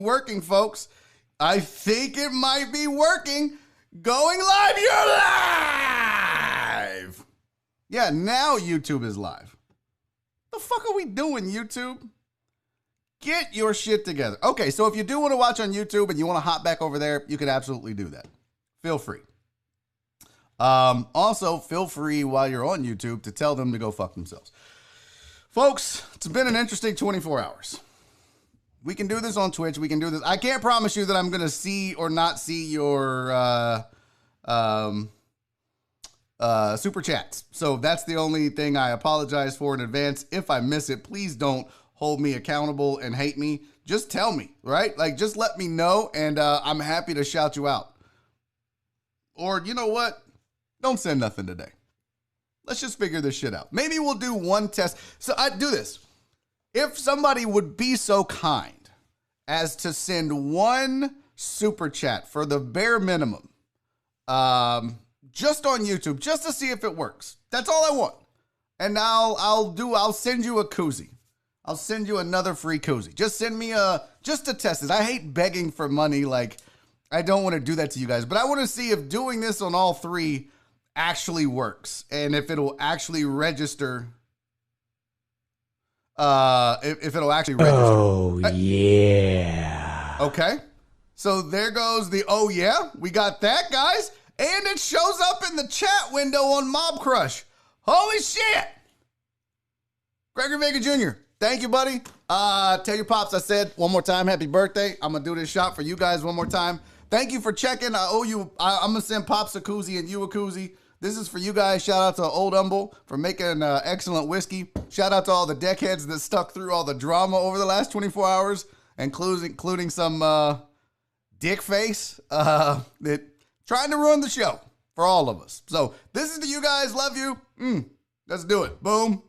working, folks. I think it might be working. Going live, you're live. Yeah, now YouTube is live. The fuck are we doing, YouTube? Get your shit together. Okay, so if you do want to watch on YouTube and you want to hop back over there, you can absolutely do that. Feel free. Also, feel free while you're on YouTube to tell them to go fuck themselves. Folks, it's been an interesting 24 hours. We can do this on Twitch. We can do this. I can't promise you that I'm going to see or not see your super chats. So that's the only thing I apologize for in advance. If I miss it, please don't hold me accountable and hate me. Just tell me, right? Like, just let me know, and I'm happy to shout you out. Or, you know what? Don't send nothing today. Let's just figure this shit out. Maybe we'll do one test. So I do this. If somebody would be so kind as to send one super chat for the bare minimum, just on YouTube, just to see if it works. That's all I want. And I'll send you a koozie. I'll send you another free koozie. Just send me just to test it. I hate begging for money. Like, I don't want to do that to you guys, but I want to see if doing this on all three actually works and if it'll actually register. If it'll actually register. Oh, yeah. Okay. So there goes the, oh, yeah. We got that, guys. And it shows up in the chat window on Mob Crush. Holy shit. Gregory Vega Jr., thank you, buddy. Tell your pops I said one more time, happy birthday. I'm going to do this shot for you guys one more time. Thank you for checking. I owe you. I'm going to send Pops a koozie and you a koozie. This is for you guys. Shout out to Old Humble for making excellent whiskey. Shout out to all the deckheads that stuck through all the drama over the last 24 hours, including some dick face that trying to ruin the show for all of us. So this is to you guys. Love you. Let's do it. Boom.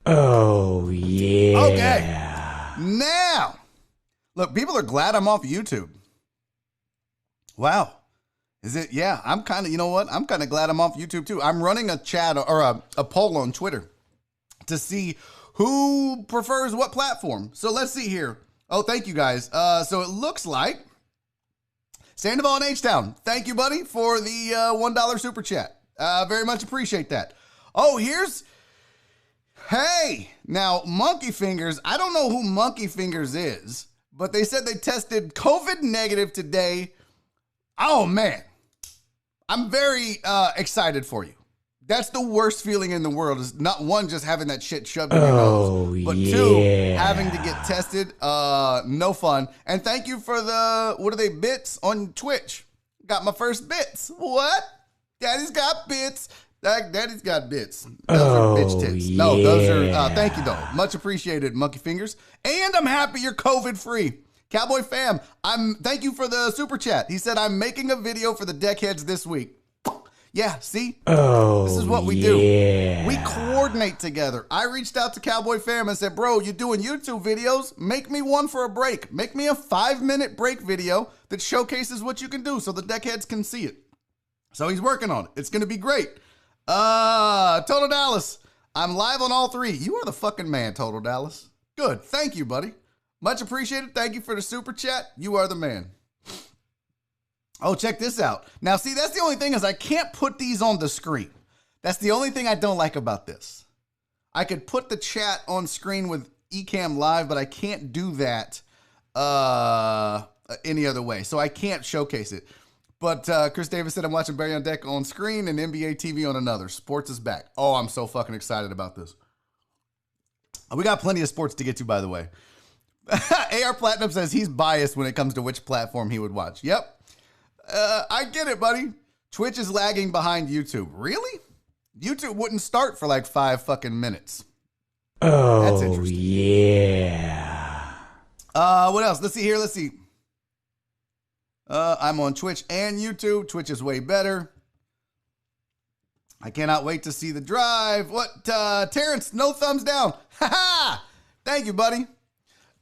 Oh, yeah. Okay. Now, look, people are glad I'm off YouTube. Wow. Is it? Yeah, I'm kind of, you know what? I'm kind of glad I'm off YouTube too. I'm running a chat or a poll on Twitter to see who prefers what platform. So let's see here. Oh, thank you guys. So it looks like Sandoval and H-Town. Thank you, buddy, for the $1 super chat. Very much appreciate that. Oh, hey, now Monkey Fingers. I don't know who Monkey Fingers is, but they said they tested COVID negative today. Oh, man. I'm very excited for you. That's the worst feeling in the world is not one, just having that shit shoved in your nose, but two, having to get tested. No fun. And thank you for the, what are they, bits on Twitch? Got my first bits. What? Daddy's got bits. Daddy's got bits. Those are bitch tits. Yeah. No, those are, thank you though. Much appreciated, Monkey Fingers. And I'm happy you're COVID free. Cowboy fam, thank you for the super chat. He said, I'm making a video for the deckheads this week. Yeah, see? This is what we do. We coordinate together. I reached out to Cowboy fam and said, bro, you're doing YouTube videos. Make me one for a break. Make me a 5-minute break video that showcases what you can do so the deckheads can see it. So he's working on it. It's going to be great. Total Dallas, I'm live on all three. You are the fucking man, Total Dallas. Good. Thank you, buddy. Much appreciated. Thank you for the super chat. You are the man. Oh, check this out. Now, see, that's the only thing is I can't put these on the screen. That's the only thing I don't like about this. I could put the chat on screen with Ecamm Live, but I can't do that any other way. So I can't showcase it. But Chris Davis said, I'm watching Barry on Deck on screen and NBA TV on another. Sports is back. Oh, I'm so fucking excited about this. We got plenty of sports to get to, by the way. AR Platinum says he's biased when it comes to which platform he would watch. Yep. I get it, buddy. Twitch is lagging behind YouTube. Really? YouTube wouldn't start for like 5 fucking minutes. Oh, that's interesting. Yeah. What else? Let's see here. Let's see. I'm on Twitch and YouTube. Twitch is way better. I cannot wait to see the drive. What? Terrence, no thumbs down. Ha ha! Thank you, buddy.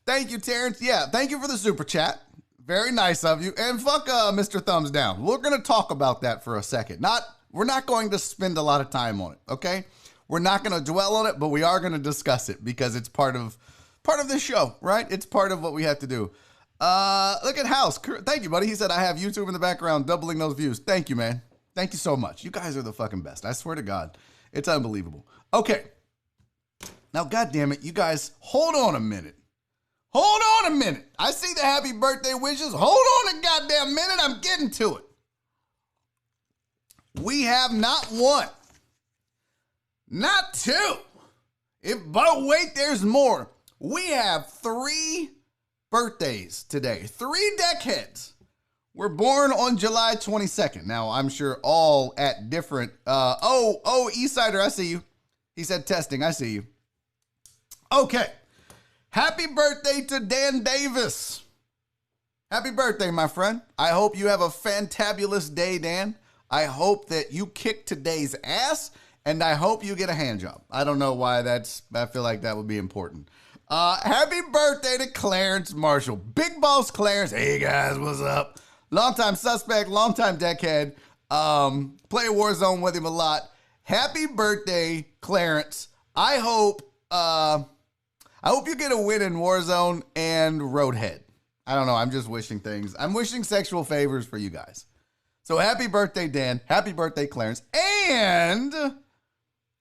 Thank you, Terrence. Yeah, thank you for the super chat. Very nice of you. And fuck Mr. Thumbs Down. We're going to talk about that for a second. We're not going to spend a lot of time on it, okay? We're not going to dwell on it, but we are going to discuss it because it's part of part of this show, right? It's part of what we have to do. Look at House. Thank you, buddy. He said, I have YouTube in the background doubling those views. Thank you, man. Thank you so much. You guys are the fucking best. I swear to God. It's unbelievable. Okay. Now, goddamn it, you guys, hold on a minute. Hold on a minute. I see the happy birthday wishes. Hold on a goddamn minute. I'm getting to it. We have not one, not two. But wait, there's more. We have 3 birthdays today. 3 deckheads were born on July 22nd. Now, I'm sure all at different, Eastsider, I see you. He said testing, I see you. Okay. Happy birthday to Dan Davis. Happy birthday, my friend. I hope you have a fantabulous day, Dan. I hope that you kick today's ass, and I hope you get a hand job. I don't know why I feel like that would be important. Happy birthday to Clarence Marshall. Big Boss Clarence. Hey, guys, what's up? Longtime suspect, longtime deckhead. Play Warzone with him a lot. Happy birthday, Clarence. I hope you get a win in Warzone and Roadhead. I don't know. I'm just wishing things. I'm wishing sexual favors for you guys. So happy birthday, Dan. Happy birthday, Clarence. And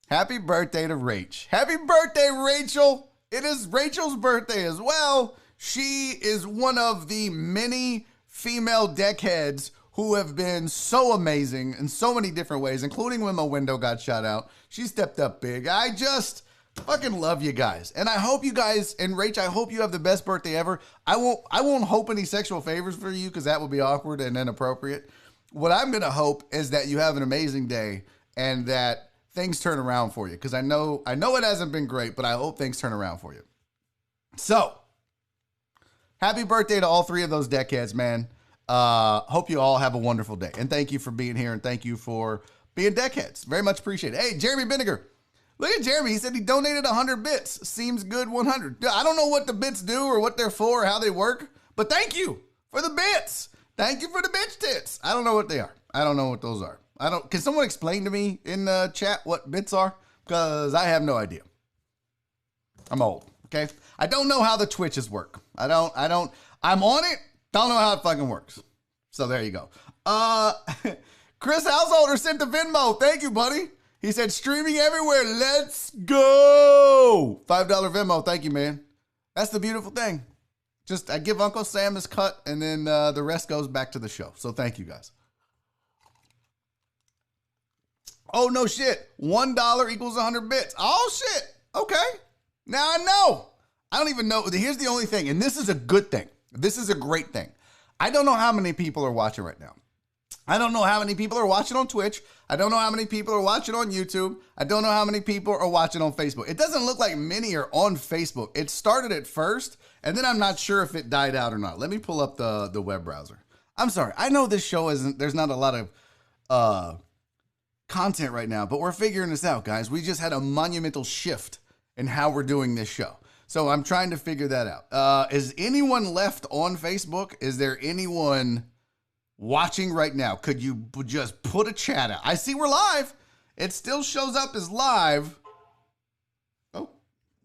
happy birthday to Rach. Happy birthday, Rachel. It is Rachel's birthday as well. She is one of the many female deckheads who have been so amazing in so many different ways, including when my window got shot out. She stepped up big. I just fucking love you guys. And I hope you guys, and Rach, I hope you have the best birthday ever. I won't hope any sexual favors for you because that would be awkward and inappropriate. What I'm going to hope is that you have an amazing day and that things turn around for you. Because I know it hasn't been great, but I hope things turn around for you. So, happy birthday to all 3 of those deckheads, man. Hope you all have a wonderful day. And thank you for being here and thank you for being deckheads. Very much appreciated. Hey, Jeremy Vinegar. Look at Jeremy. He said he donated 100 bits. Seems good 100. I don't know what the bits do or what they're for or how they work, but thank you for the bits. Thank you for the bitch tits. I don't know what they are. I don't know what those are. Can someone explain to me in the chat what bits are? Because I have no idea. I'm old, okay? I don't know how the Twitches work. I'm on it. Don't know how it fucking works. So there you go. Chris Householder sent the Venmo. Thank you, buddy. He said, streaming everywhere. Let's go. $5 Venmo. Thank you, man. That's the beautiful thing. Just, I give Uncle Sam his cut, and then the rest goes back to the show. So thank you, guys. Oh, no shit. $1 equals 100 bits. Oh, shit. Okay. Now I know. I don't even know. Here's the only thing, and this is a good thing. This is a great thing. I don't know how many people are watching right now. I don't know how many people are watching on Twitch. I don't know how many people are watching on YouTube. I don't know how many people are watching on Facebook. It doesn't look like many are on Facebook. It started at first, and then I'm not sure if it died out or not. Let me pull up the web browser. I'm sorry. I know this show there's not a lot of content right now, but we're figuring this out, guys. We just had a monumental shift in how we're doing this show. So I'm trying to figure that out. Is anyone left on Facebook? Is there anyone watching right now? Could you just put a chat out? I see we're live. It still shows up as live. Oh,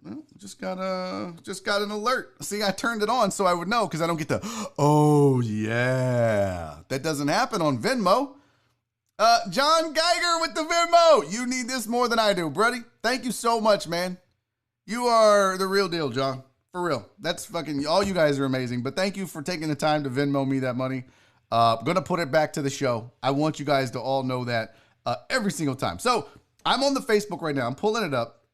well, just got an alert. See, I turned it on so I would know because I don't get the, oh yeah. That doesn't happen on Venmo. John Geiger with the Venmo. You need this more than I do, buddy. Thank you so much, man. You are the real deal, John. For real. That's fucking, all you guys are amazing. But thank you for taking the time to Venmo me that money. I'm going to put it back to the show. I want you guys to all know that every single time. So I'm on the Facebook right now. I'm pulling it up.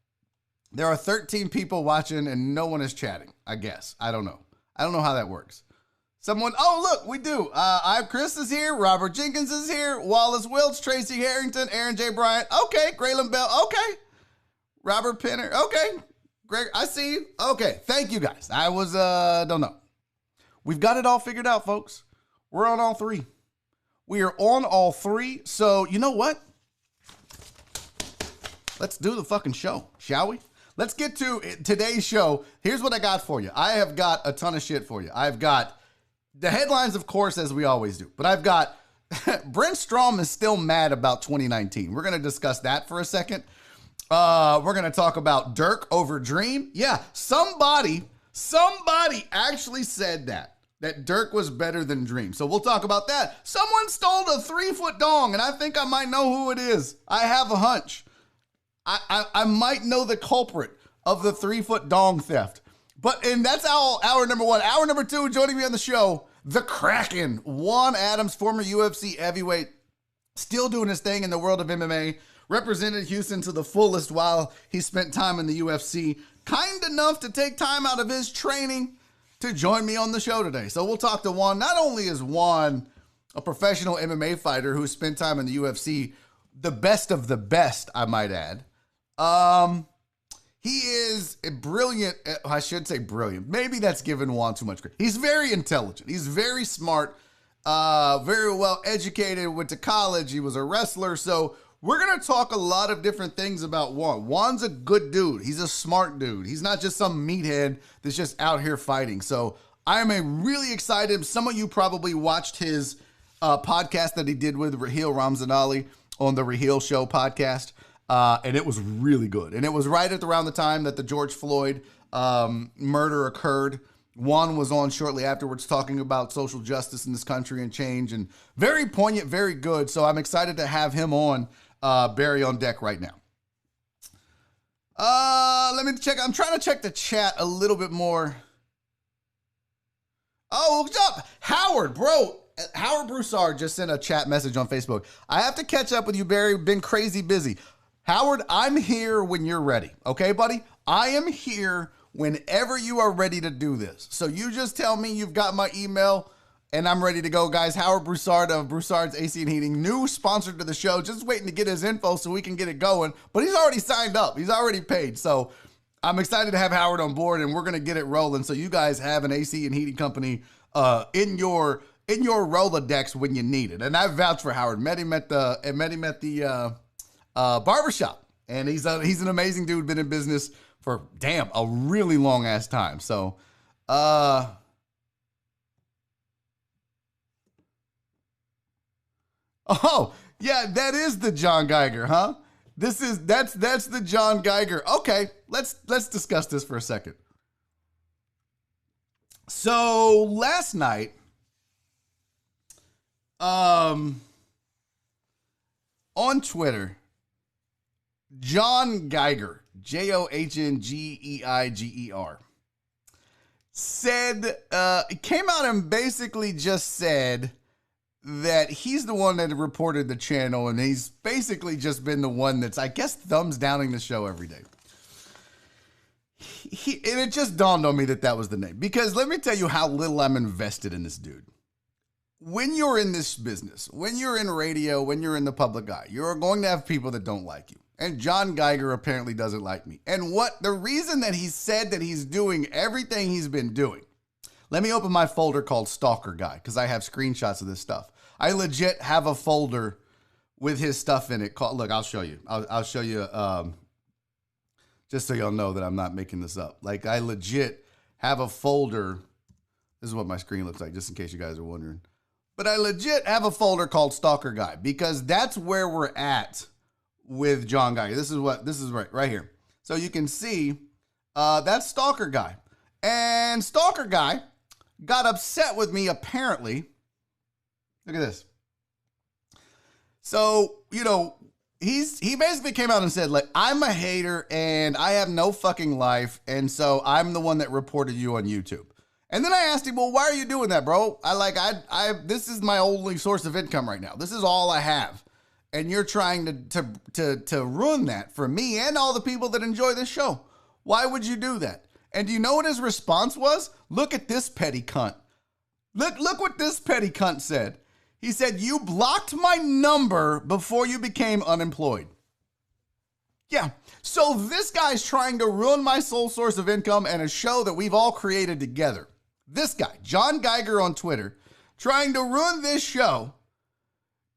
There are 13 people watching and no one is chatting, I guess. I don't know. I don't know how that works. Oh, look, we do. Chris is here. Robert Jenkins is here. Wallace Wilts, Tracy Harrington, Aaron J. Bryant. Okay. Graylin Bell. Okay. Robert Penner. Okay. Greg, I see you. Okay. Thank you, guys. I was, don't know. We've got it all figured out, folks. We're on all 3. We are on all 3. So, you know what? Let's do the fucking show, shall we? Let's get to today's show. Here's what I got for you. I have got a ton of shit for you. I've got the headlines, of course, as we always do. But I've got Brent Strom is still mad about 2019. We're going to discuss that for a second. We're going to talk about Dirk over Dream. Yeah, somebody Somebody actually said that Dirk was better than Dream. So we'll talk about that. Someone stole a 3-foot dong, and I think I might know who it is. I have a hunch. I might know the culprit of the 3-foot dong theft. And that's hour number 1. Hour number 2, joining me on the show, the Kraken, Juan Adams, former UFC heavyweight, still doing his thing in the world of MMA, represented Houston to the fullest while he spent time in the UFC, kind enough to take time out of his training to join me on the show today. So we'll talk to Juan. Not only is Juan a professional MMA fighter who spent time in the UFC, the best of the best, I might add. He is a brilliant, I should say brilliant. Maybe that's giving Juan too much credit. He's very intelligent. He's very smart, very well educated, went to college. He was a wrestler. So we're going to talk a lot of different things about Juan. Juan's a good dude. He's a smart dude. He's not just some meathead that's just out here fighting. So I am really excited. Some of you probably watched his podcast that he did with Raheel Ramzanali on the Raheel Show podcast. And it was really good. And it was right at around the time that the George Floyd murder occurred. Juan was on shortly afterwards talking about social justice in this country and change, and very poignant, very good. So I'm excited to have him on, Barry on deck right now. Let me check. I'm trying to check the chat a little bit more. Oh, what's up? Howard, bro. Howard Broussard just sent a chat message on Facebook. I have to catch up with you, Barry. Been crazy busy. Howard, I'm here when you're ready. Okay, buddy? I am here whenever you are ready to do this. So you just tell me you've got my email and I'm ready to go, guys. Howard Broussard of Broussard's AC and Heating, new sponsor to the show, just waiting to get his info so we can get it going. But he's already signed up. He's already paid. So I'm excited to have Howard on board, and we're going to get it rolling so you guys have an AC and heating company in your Rolodex when you need it. And I vouch for Howard. Met him at the barbershop, and he's an amazing dude, been in business for a really long ass time. So oh yeah, that is the John Geiger, huh? That's the John Geiger. Okay, let's discuss this for a second. So last night on Twitter, John Geiger, Johnngeiger, said, came out and basically just said that he's the one that reported the channel, and he's basically just been the one that's, I guess, thumbs downing the show every day. And it just dawned on me that was the name, because let me tell you how little I'm invested in this dude. When you're in this business, when you're in radio, when you're in the public eye, you're going to have people that don't like you. And John Geiger apparently doesn't like me. And the reason that he said that he's doing everything he's been doing, let me open my folder called Stalker Guy, because I have screenshots of this stuff. I legit have a folder with his stuff in it called, look, I'll show you. I'll show you, just so y'all know that I'm not making this up. Like, I legit have a folder. This is what my screen looks like, just in case you guys are wondering. But I legit have a folder called Stalker Guy, because that's where we're at with John Geiger. This is right here. So you can see that's Stalker Guy. And Stalker Guy got upset with me, apparently. Look at this. So, he basically came out and said, like, I'm a hater and I have no fucking life, and so I'm the one that reported you on YouTube. And then I asked him, well, why are you doing that, bro? This is my only source of income right now. This is all I have. And you're trying to ruin that for me and all the people that enjoy this show. Why would you do that? And do you know what his response was? Look at this petty cunt. Look what this petty cunt said. He said, you blocked my number before you became unemployed. Yeah. So this guy's trying to ruin my sole source of income and a show that we've all created together. This guy, John Geiger on Twitter, trying to ruin this show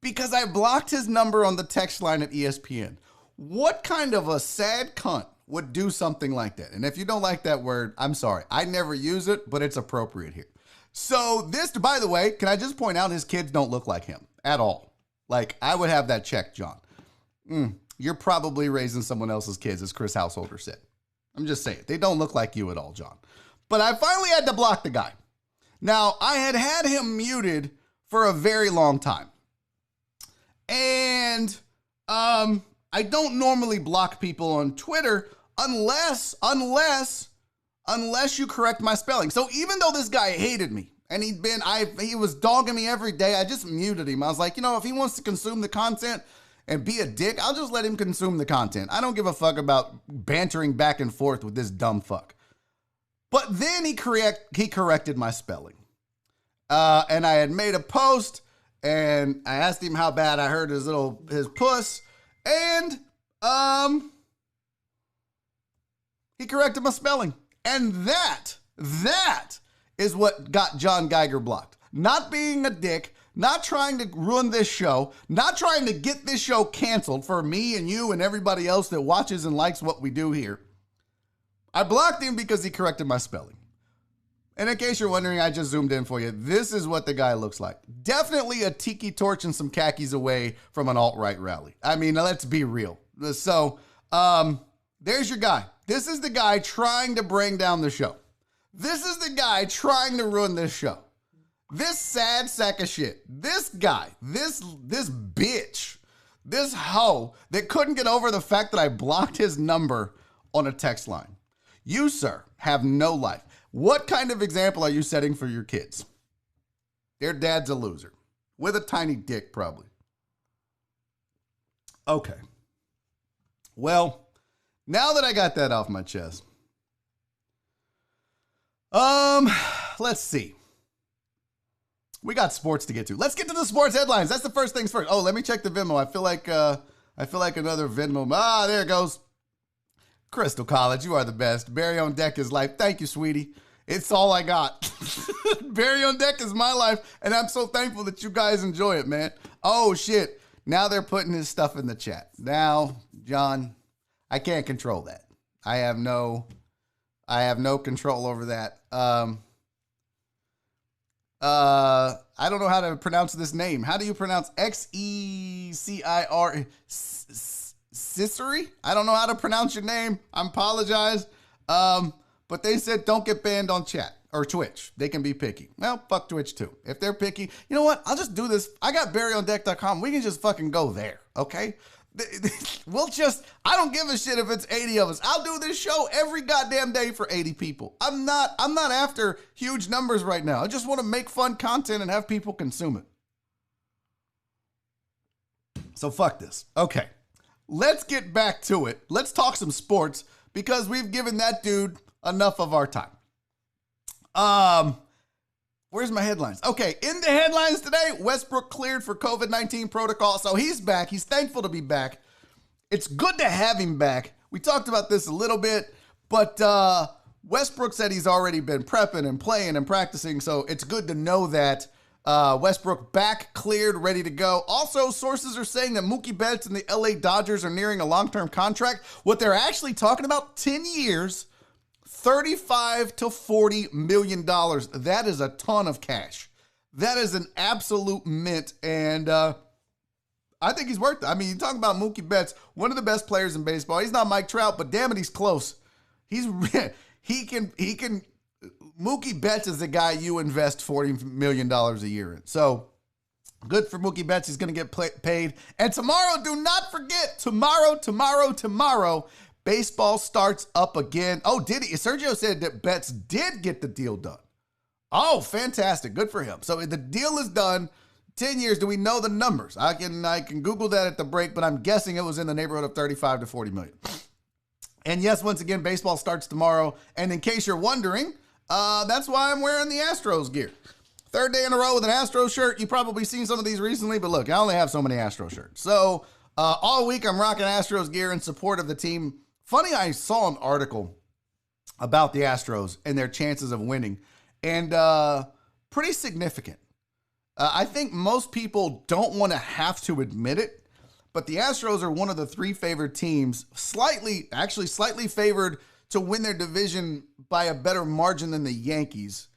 because I blocked his number on the text line at ESPN. What kind of a sad cunt would do something like that? And if you don't like that word, I'm sorry. I never use it, but it's appropriate here. So this, by the way, can I just point out his kids don't look like him at all. Like, I would have that checked, John. You're probably raising someone else's kids, as Chris Householder said. I'm just saying. They don't look like you at all, John. But I finally had to block the guy. Now, I had him muted for a very long time. And I don't normally block people on Twitter unless you correct my spelling. So even though this guy hated me and he was dogging me every day, I just muted him. I was like, you know, if he wants to consume the content and be a dick, I'll just let him consume the content. I don't give a fuck about bantering back and forth with this dumb fuck. But then he corrected my spelling. And I had made a post and I asked him how bad I heard his puss. And he corrected my spelling. And that is what got John Geiger blocked. Not being a dick, not trying to ruin this show, not trying to get this show canceled for me and you and everybody else that watches and likes what we do here. I blocked him because he corrected my spelling. And in case you're wondering, I just zoomed in for you. This is what the guy looks like. Definitely a tiki torch and some khakis away from an alt-right rally. I mean, let's be real. So, there's your guy. This is the guy trying to bring down the show. This is the guy trying to ruin this show. This sad sack of shit. This guy, this bitch, this hoe that couldn't get over the fact that I blocked his number on a text line. You, sir, have no life. What kind of example are you setting for your kids? Their dad's a loser. With a tiny dick, probably. Okay. Well, now that I got that off my chest, let's see. We got sports to get to. Let's get to the sports headlines. That's the first things first. Oh, let me check the Venmo. I feel like another Venmo. Ah, there it goes. Crystal College, you are the best. Barry on deck is life. Thank you, sweetie. It's all I got. Barry on deck is my life, and I'm so thankful that you guys enjoy it, man. Oh, shit. Now they're putting his stuff in the chat. Now, John, I can't control that. I have no control over that. I don't know how to pronounce this name. How do you pronounce Xecir? Ciceri? I don't know how to pronounce your name. I apologize. But they said don't get banned on chat or Twitch. They can be picky. Well, fuck Twitch too. If they're picky, you know what? I'll just do this. I got BarryOnDeck.com. We can just fucking go there, okay? I don't give a shit if it's 80 of us. I'll do this show every goddamn day for 80 people. I'm not after huge numbers right now. I just want to make fun content and have people consume it. So fuck this. Okay. Let's get back to it. Let's talk some sports because we've given that dude enough of our time. Where's my headlines? Okay, in the headlines today, Westbrook cleared for COVID-19 protocol. So he's back. He's thankful to be back. It's good to have him back. We talked about this a little bit, but Westbrook said he's already been prepping and playing and practicing. So it's good to know that Westbrook back, cleared, ready to go. Also, sources are saying that Mookie Betts and the LA Dodgers are nearing a long-term contract. What they're actually talking about, 10 years, $35 to $40 million. That is a ton of cash. That is an absolute mint, and I think he's worth it. I mean, you talk about Mookie Betts, one of the best players in baseball. He's not Mike Trout, but damn it, he's close. He can. Mookie Betts is the guy you invest $40 million a year in. So good for Mookie Betts. He's going to get paid. And tomorrow, do not forget, tomorrow, baseball starts up again. Oh, did he? Sergio said that Betts did get the deal done. Oh, fantastic. Good for him. So the deal is done. 10 years. Do we know the numbers? I can Google that at the break, but I'm guessing it was in the neighborhood of 35 to 40 million. And yes, once again, baseball starts tomorrow. And in case you're wondering, that's why I'm wearing the Astros gear. Third day in a row with an Astros shirt. You've probably seen some of these recently, but look, I only have so many Astros shirts. So all week I'm rocking Astros gear in support of the team. Funny, I saw an article about the Astros and their chances of winning, and pretty significant. I think most people don't want to have to admit it, but the Astros are one of the three favored teams, slightly favored to win their division by a better margin than the Yankees.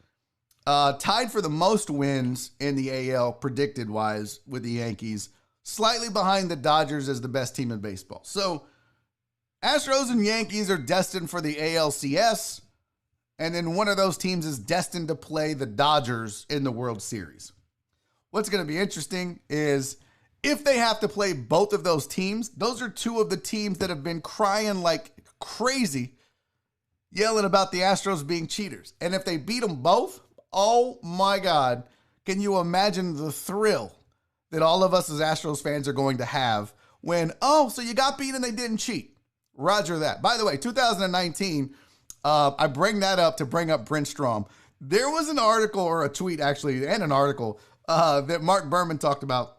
Tied for the most wins in the AL, predicted-wise, with the Yankees. Slightly behind the Dodgers as the best team in baseball. So, Astros and Yankees are destined for the ALCS. and then one of those teams is destined to play the Dodgers in the World Series. What's going to be interesting is if they have to play both of those teams, those are two of the teams that have been crying like crazy, yelling about the Astros being cheaters. And if they beat them both, oh my God, can you imagine the thrill that all of us as Astros fans are going to have when, oh, so you got beat and they didn't cheat. Roger that. By the way, 2019, I bring that up to bring up Brent Strom. There was an article or a tweet actually, and an article that Mark Berman talked about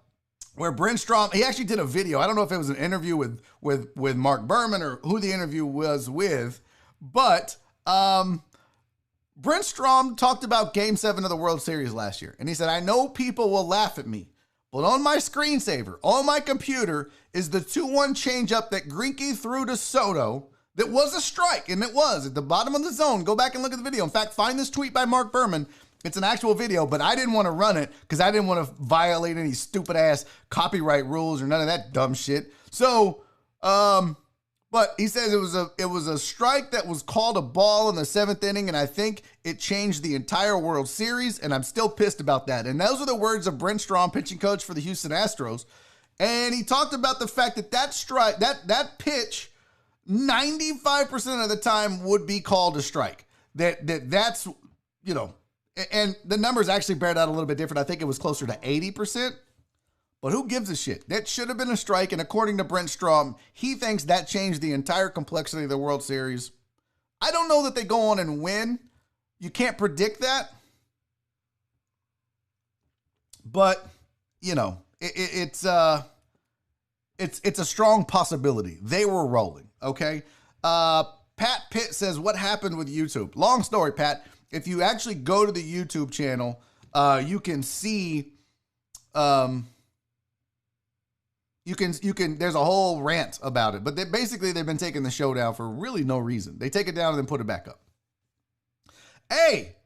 where Brent Strom, he actually did a video. I don't know if it was an interview with Mark Berman or who the interview was with, but Brent Strom talked about Game 7 of the World Series last year. And he said, I know people will laugh at me, but on my screensaver, on my computer, is the 2-1 changeup that Greinke threw to Soto that was a strike, and it was at the bottom of the zone. Go back and look at the video. In fact, find this tweet by Mark Berman. It's an actual video, but I didn't want to run it because I didn't want to violate any stupid-ass copyright rules or none of that dumb shit. So, but he says it was a strike that was called a ball in the 7th inning, and I think it changed the entire World Series, and I'm still pissed about that. And those are the words of Brent Strom, pitching coach for the Houston Astros. And he talked about the fact that that strike, that pitch, 95% of the time would be called a strike. That's, you know, and the numbers actually bear out a little bit different. I think it was closer to 80%. But who gives a shit? That should have been a strike, and according to Brent Strom, he thinks that changed the entire complexity of the World Series. I don't know that they go on and win. You can't predict that. But, you know, it's a strong possibility. They were rolling, okay? Pat Pitt says, what happened with YouTube? Long story, Pat. If you actually go to the YouTube channel, you can see... You can, there's a whole rant about it, but basically they've been taking the show down for really no reason. They take it down and then put it back up. Hey,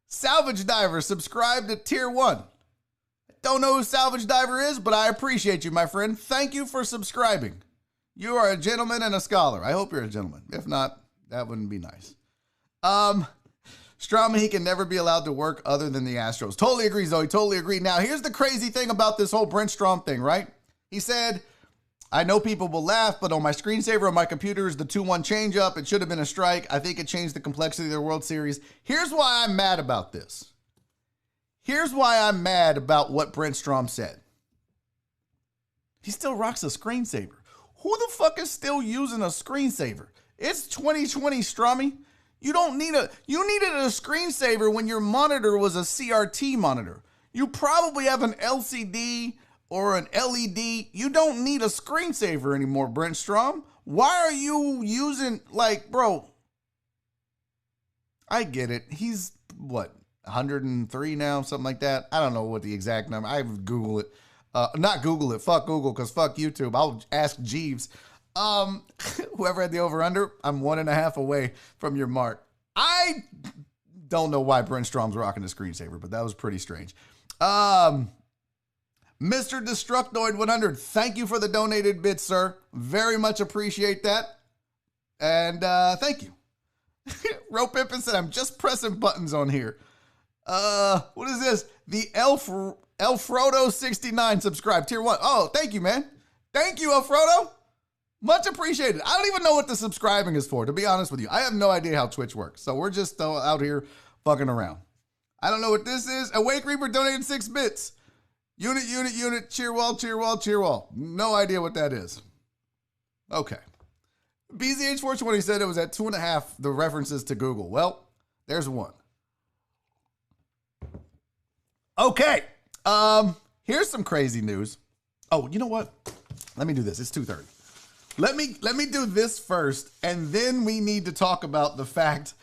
Salvage Diver, subscribe to Tier 1. Don't know who Salvage Diver is, but I appreciate you, my friend. Thank you for subscribing. You are a gentleman and a scholar. I hope you're a gentleman. If not, that wouldn't be nice. Strawman, he can never be allowed to work other than the Astros. Totally agree, Zoe. Totally agree. Now, here's the crazy thing about this whole Brent Strom thing, right? He said, I know people will laugh, but on my screensaver on my computer is the 2-1 changeup. It should have been a strike. I think it changed the complexity of the World Series. Here's why I'm mad about this. Here's why I'm mad about what Brent Strom said. He still rocks a screensaver. Who the fuck is still using a screensaver? It's 2020, Strommy. You needed a screensaver when your monitor was a CRT monitor. You probably have an LCD or an LED. You don't need a screensaver anymore, Brent Strom. Why are you using, like, bro, I get it. He's, what, 103 now, something like that? I don't know what the exact number. I would Google it. Not Google it. Fuck Google, because fuck YouTube. I'll ask Jeeves. Whoever had the over-under, I'm 1.5 away from your mark. I don't know why Brent Strom's rocking a screensaver, but that was pretty strange. Mr. Destructoid 100, thank you for the donated bits, sir. Very much appreciate that. And thank you. Rope Pippin said, I'm just pressing buttons on here. What is this? The Elfrodo69 subscribe, tier 1. Oh, thank you, man. Thank you, Elfrodo. Much appreciated. I don't even know what the subscribing is for, to be honest with you. I have no idea how Twitch works. So we're just out here fucking around. I don't know what this is. Awake Reaper donated 6 bits. Unit, cheer wall. No idea what that is. Okay. BZH420 said it was at 2.5, the references to Google. Well, there's one. Okay. Here's some crazy news. Oh, you know what? Let me do this. It's 2:30. Let me do this first, and then we need to talk about the fact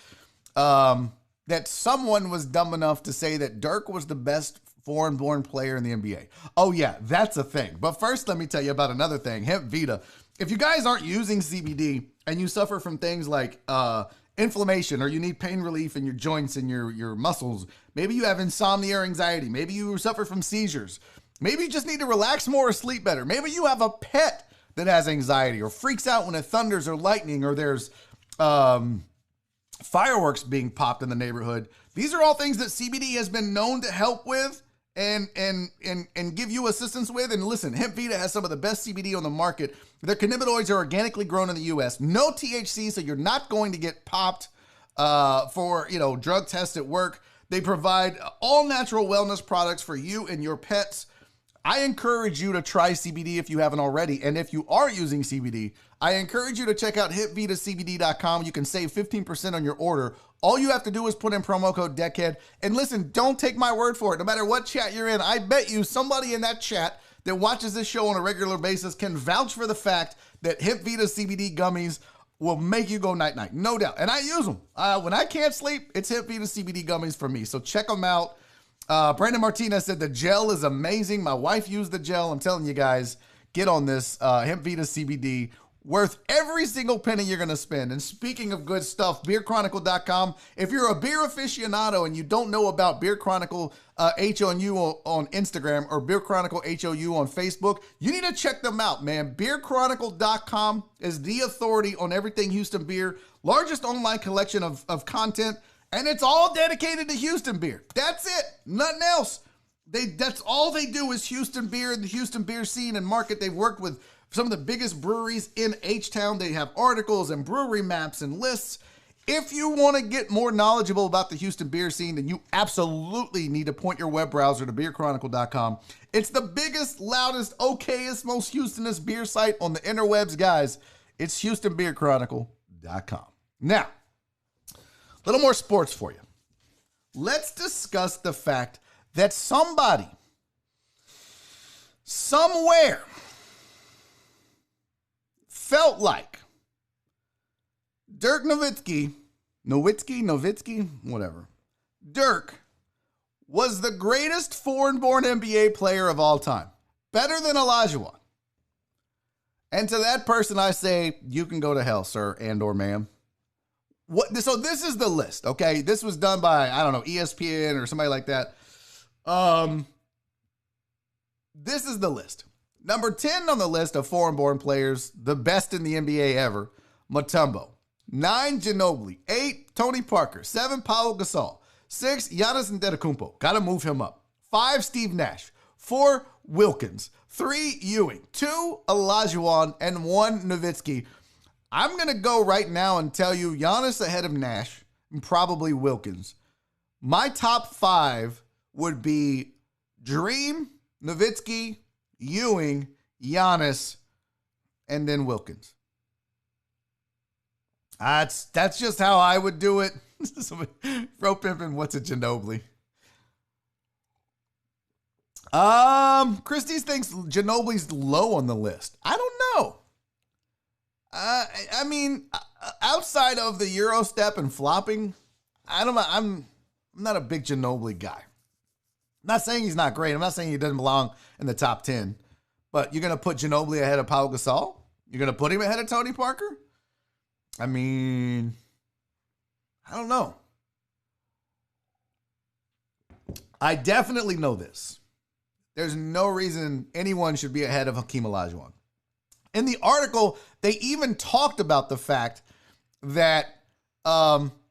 that someone was dumb enough to say that Dirk was the best foreign-born player in the NBA. Oh yeah, that's a thing. But first, let me tell you about another thing, Hemp Vita. If you guys aren't using CBD and you suffer from things like inflammation, or you need pain relief in your joints and your muscles, maybe you have insomnia or anxiety, maybe you suffer from seizures, maybe you just need to relax more or sleep better, maybe you have a pet that has anxiety or freaks out when it thunders or lightning or there's fireworks being popped in the neighborhood. These are all things that CBD has been known to help with and give you assistance with. And listen, Hemp Vita has some of the best CBD on the market. Their cannabinoids are organically grown in the U.S. No THC, so you're not going to get popped for, drug tests at work. They provide all natural wellness products for you and your pets. I encourage you to try CBD if you haven't already. And if you are using CBD, I encourage you to check out hempvitacbd.com. You can save 15% on your order. All you have to do is put in promo code DECKHEAD. And listen, don't take my word for it. No matter what chat you're in, I bet you somebody in that chat that watches this show on a regular basis can vouch for the fact that Hemp Vita CBD gummies will make you go night-night. No doubt. And I use them. When I can't sleep, it's Hemp Vita CBD gummies for me. So check them out. Brandon Martinez said the gel is amazing. My wife used the gel. I'm telling you guys, get on this Hemp Vita CBD. Worth every single penny you're going to spend. And speaking of good stuff, beerchronicle.com. If you're a beer aficionado and you don't know about Beer Chronicle HOU on Instagram or Beer Chronicle HOU on Facebook, you need to check them out, man. Beerchronicle.com is the authority on everything Houston beer. Largest online collection of content. And it's all dedicated to Houston beer. That's it. Nothing else. That's all they do is Houston beer and the Houston beer scene and market. They've worked with some of the biggest breweries in H-Town. They have articles and brewery maps and lists. If you want to get more knowledgeable about the Houston beer scene, then you absolutely need to point your web browser to beerchronicle.com. It's the biggest, loudest, okayest, most Houstonest beer site on the interwebs, guys. It's HoustonBeerChronicle.com. Now, a little more sports for you. Let's discuss the fact that somebody, somewhere, felt like Dirk Nowitzki, whatever. Dirk was the greatest foreign-born NBA player of all time. Better than Olajuwon. And to that person, I say, you can go to hell, sir and or ma'am. So this is the list, okay? This was done by, I don't know, ESPN or somebody like that. This is the list. Number 10 on the list of foreign-born players, the best in the NBA ever, Mutombo. 9, Ginobili. 8, Tony Parker. 7, Paul Gasol. 6, Giannis Antetokounmpo. Got to move him up. 5, Steve Nash. 4, Wilkins. 3, Ewing. 2, Olajuwon. And 1, Nowitzki. I'm going to go right now and tell you Giannis ahead of Nash and probably Wilkins. My top 5 would be Dream, Nowitzki, Ewing, Giannis, and then Wilkins. That's just how I would do it. Bro pimping, what's a Ginobili? Christie thinks Ginobili's low on the list. I don't know. I mean, outside of the Euro step and flopping, I'm not a big Ginobili guy. I'm not saying he's not great. I'm not saying he doesn't belong in the top 10. But you're going to put Ginobili ahead of Paul Gasol? You're going to put him ahead of Tony Parker? I mean, I don't know. I definitely know this. There's no reason anyone should be ahead of Hakeem Olajuwon. In the article, they even talked about the fact that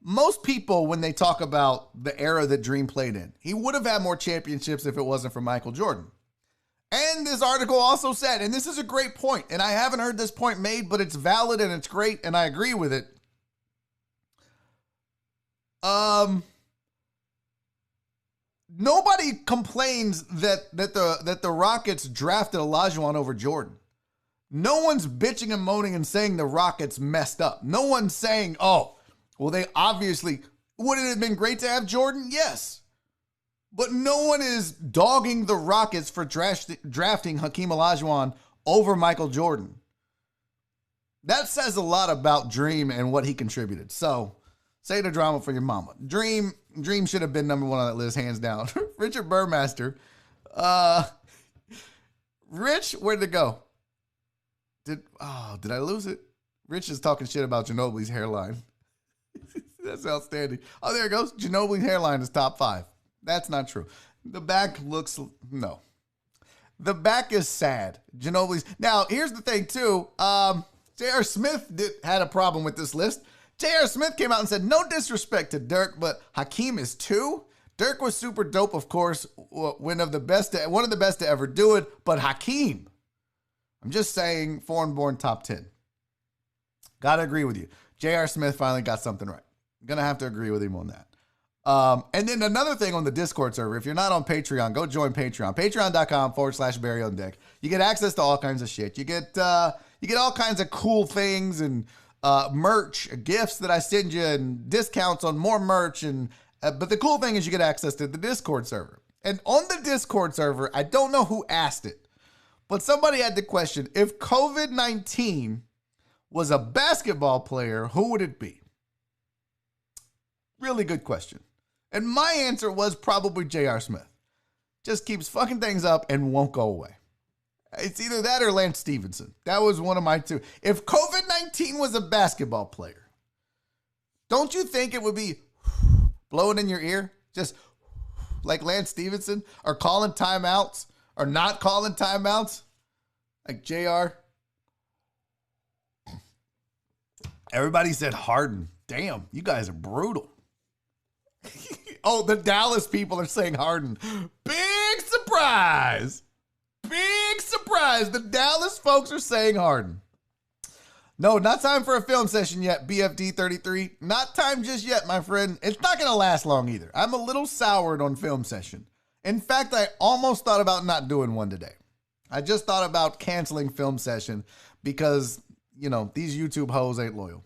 most people, when they talk about the era that Dream played in, he would have had more championships if it wasn't for Michael Jordan. And this article also said, and this is a great point, and I haven't heard this point made, but it's valid and it's great, and I agree with it. Nobody complains that the Rockets drafted Olajuwon over Jordan. No one's bitching and moaning and saying the Rockets messed up. No one's saying, oh, well, they obviously, would it have been great to have Jordan? Yes. But no one is dogging the Rockets for drafting Hakeem Olajuwon over Michael Jordan. That says a lot about Dream and what he contributed. So, say the drama for your mama. Dream should have been number 1 on that list, hands down. Richard Burmaster. Rich, where'd it go? Did I lose it? Rich is talking shit about Ginobili's hairline. That's outstanding. Oh, there it goes. Ginobili's hairline is top 5. That's not true. The back looks, no. The back is sad. Ginobili's. Now, here's the thing, too. J.R. Smith had a problem with this list. J.R. Smith came out and said, no disrespect to Dirk, but Hakeem is too. Dirk was super dope, of course, one of the best to ever do it, but Hakeem, I'm just saying, foreign-born top 10. Gotta agree with you. J.R. Smith finally got something right. Gonna have to agree with him on that. And then another thing on the Discord server, if you're not on Patreon, go join Patreon. Patreon.com/Barry on Deck. You get access to all kinds of shit. You get all kinds of cool things and merch, gifts that I send you, and discounts on more merch. And but the cool thing is you get access to the Discord server. And on the Discord server, I don't know who asked it, but somebody had the question, if COVID-19 was a basketball player, who would it be? Really good question. And my answer was probably J.R. Smith. Just keeps fucking things up and won't go away. It's either that or Lance Stevenson. That was one of my two. If COVID-19 was a basketball player, don't you think it would be blowing in your ear? Just like Lance Stevenson? Or calling timeouts? Or not calling timeouts? Like JR? Everybody said Harden. Damn, you guys are brutal. Oh, the Dallas people are saying Harden. Big surprise. Big surprise. The Dallas folks are saying Harden. No, not time for a film session yet, BFD 33. Not time just yet, my friend. It's not going to last long either. I'm a little soured on film session. In fact, I almost thought about not doing one today. I just thought about canceling film session because, you know, these YouTube hoes ain't loyal.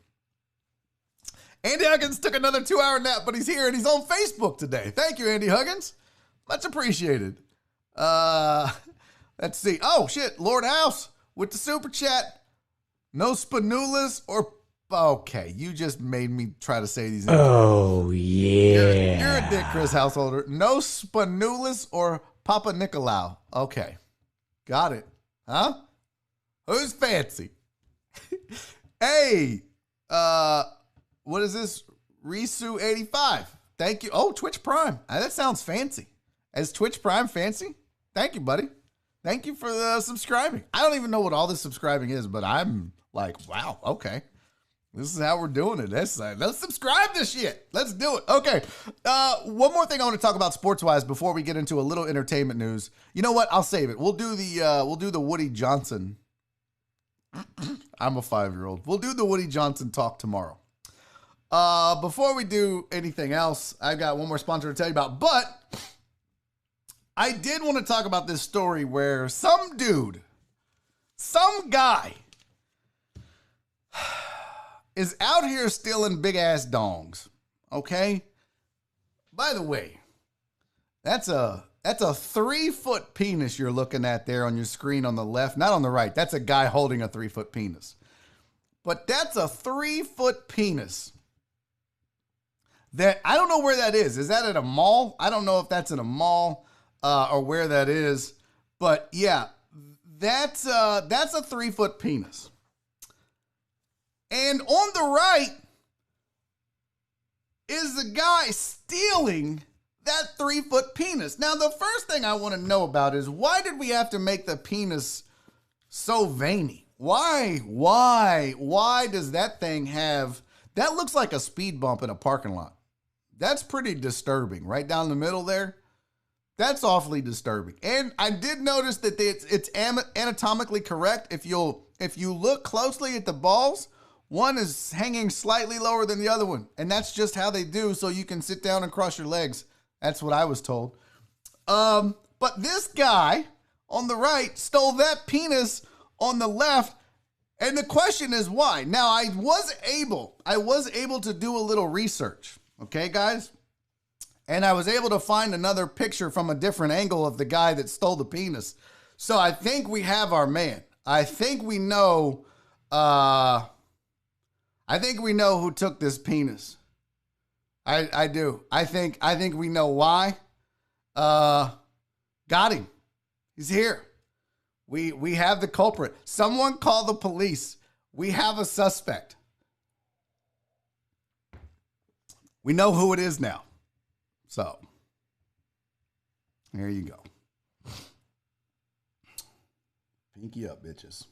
Andy Huggins took another 2-hour nap, but he's here and he's on Facebook today. Thank you, Andy Huggins. Much appreciated. Let's see. Oh, shit. Lord House with the super chat. No Spanulas or... Okay, you just made me try to say these names. Oh, yeah. You're a dick, Chris Householder. No Spanulas or Papa Nicolau. Okay. Got it. Huh? Who's fancy? Hey, what is this? Risu85. Thank you. Oh, Twitch Prime. That sounds fancy. Is Twitch Prime fancy? Thank you, buddy. Thank you for the subscribing. I don't even know what all this subscribing is, but I'm like, wow, okay. This is how we're doing it. Let's subscribe to shit. Let's do it. Okay. One more thing I want to talk about sports-wise before we get into a little entertainment news. You know what? I'll save it. We'll do the Woody Johnson. I'm a 5-year-old. We'll do the Woody Johnson talk tomorrow. Before we do anything else, I've got one more sponsor to tell you about, but I did want to talk about this story where some guy is out here stealing big ass dongs. Okay? By the way, that's a 3-foot penis you're looking at there on your screen on the left, not on the right. That's a guy holding a 3-foot penis. But that's a 3-foot penis. That I don't know where that is. Is that at a mall? I don't know if that's in a mall or where that is. But yeah, that's a 3-foot penis. And on the right is the guy stealing that 3-foot penis. Now, the first thing I want to know about is why did we have to make the penis so veiny? Why does that thing have, that looks like a speed bump in a parking lot. That's pretty disturbing. Right down the middle there. That's awfully disturbing. And I did notice that it's anatomically correct. If you look closely at the balls, one is hanging slightly lower than the other one. And that's just how they do so you can sit down and cross your legs. That's what I was told. But this guy on the right stole that penis on the left. And the question is why? Now, I was able to do a little research. Okay, guys? And I was able to find another picture from a different angle of the guy that stole the penis. So I think we have our man. I think we know who took this penis. I do. I think we know why. Got him. He's here. We have the culprit. Someone call the police. We have a suspect. We know who it is now. So, here you go. Pinky up, bitches.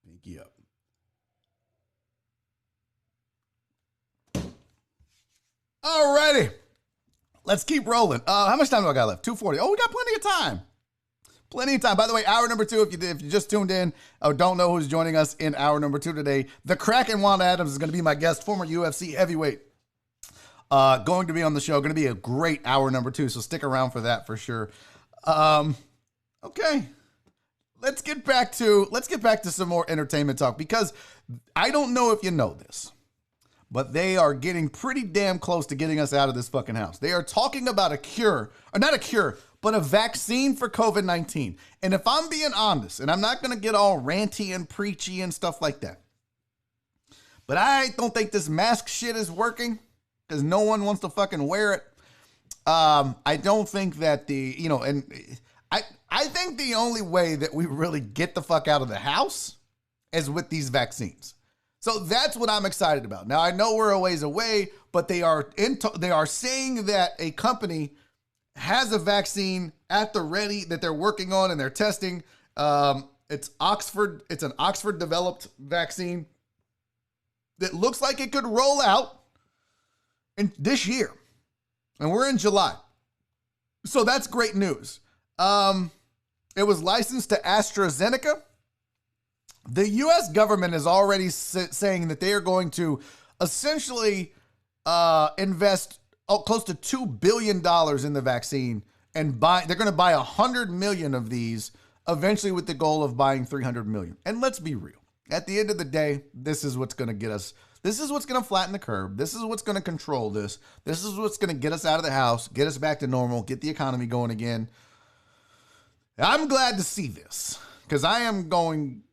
Pinky up. Alrighty. Let's keep rolling. How much time do I got left? 2:40. Oh, we got plenty of time. Plenty of time. By the way, hour number 2, if you just tuned in or don't know who's joining us in hour number 2 today, the Kraken Juan Adams is going to be my guest, former UFC heavyweight. Going to be on the show. Going to be a great hour number 2, so stick around for that for sure. Okay. Let's get back to some more entertainment talk, because I don't know if you know this, but they are getting pretty damn close to getting us out of this fucking house. They are talking about a cure, or not a cure, but a vaccine for COVID-19. And if I'm being honest, and I'm not going to get all ranty and preachy and stuff like that, but I don't think this mask shit is working because no one wants to fucking wear it. I don't think that I think the only way that we really get the fuck out of the house is with these vaccines. So that's what I'm excited about. Now, I know we're a ways away, but they are saying that a company has a vaccine at the ready that they're working on and they're testing. It's an Oxford developed vaccine that looks like it could roll out in this year. And we're in July. So that's great news. It was licensed to AstraZeneca. The U.S. government is already saying that they are going to essentially invest close to $2 billion in the vaccine, and they're going to buy 100 million of these eventually, with the goal of buying 300 million. And let's be real. At the end of the day, this is what's going to get us. This is what's going to flatten the curve. This is what's going to control this. This is what's going to get us out of the house, get us back to normal, get the economy going again. I'm glad to see this because I am going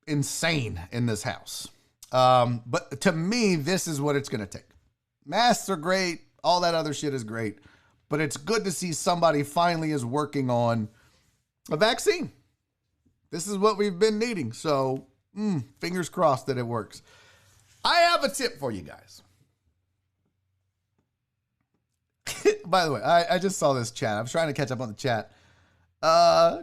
insane in this house. But to me, this is what it's going to take. Masks are great. All that other shit is great. But it's good to see somebody finally is working on a vaccine. This is what we've been needing. So fingers crossed that it works. I have a tip for you guys. By the way, I just saw this chat. I was trying to catch up on the chat.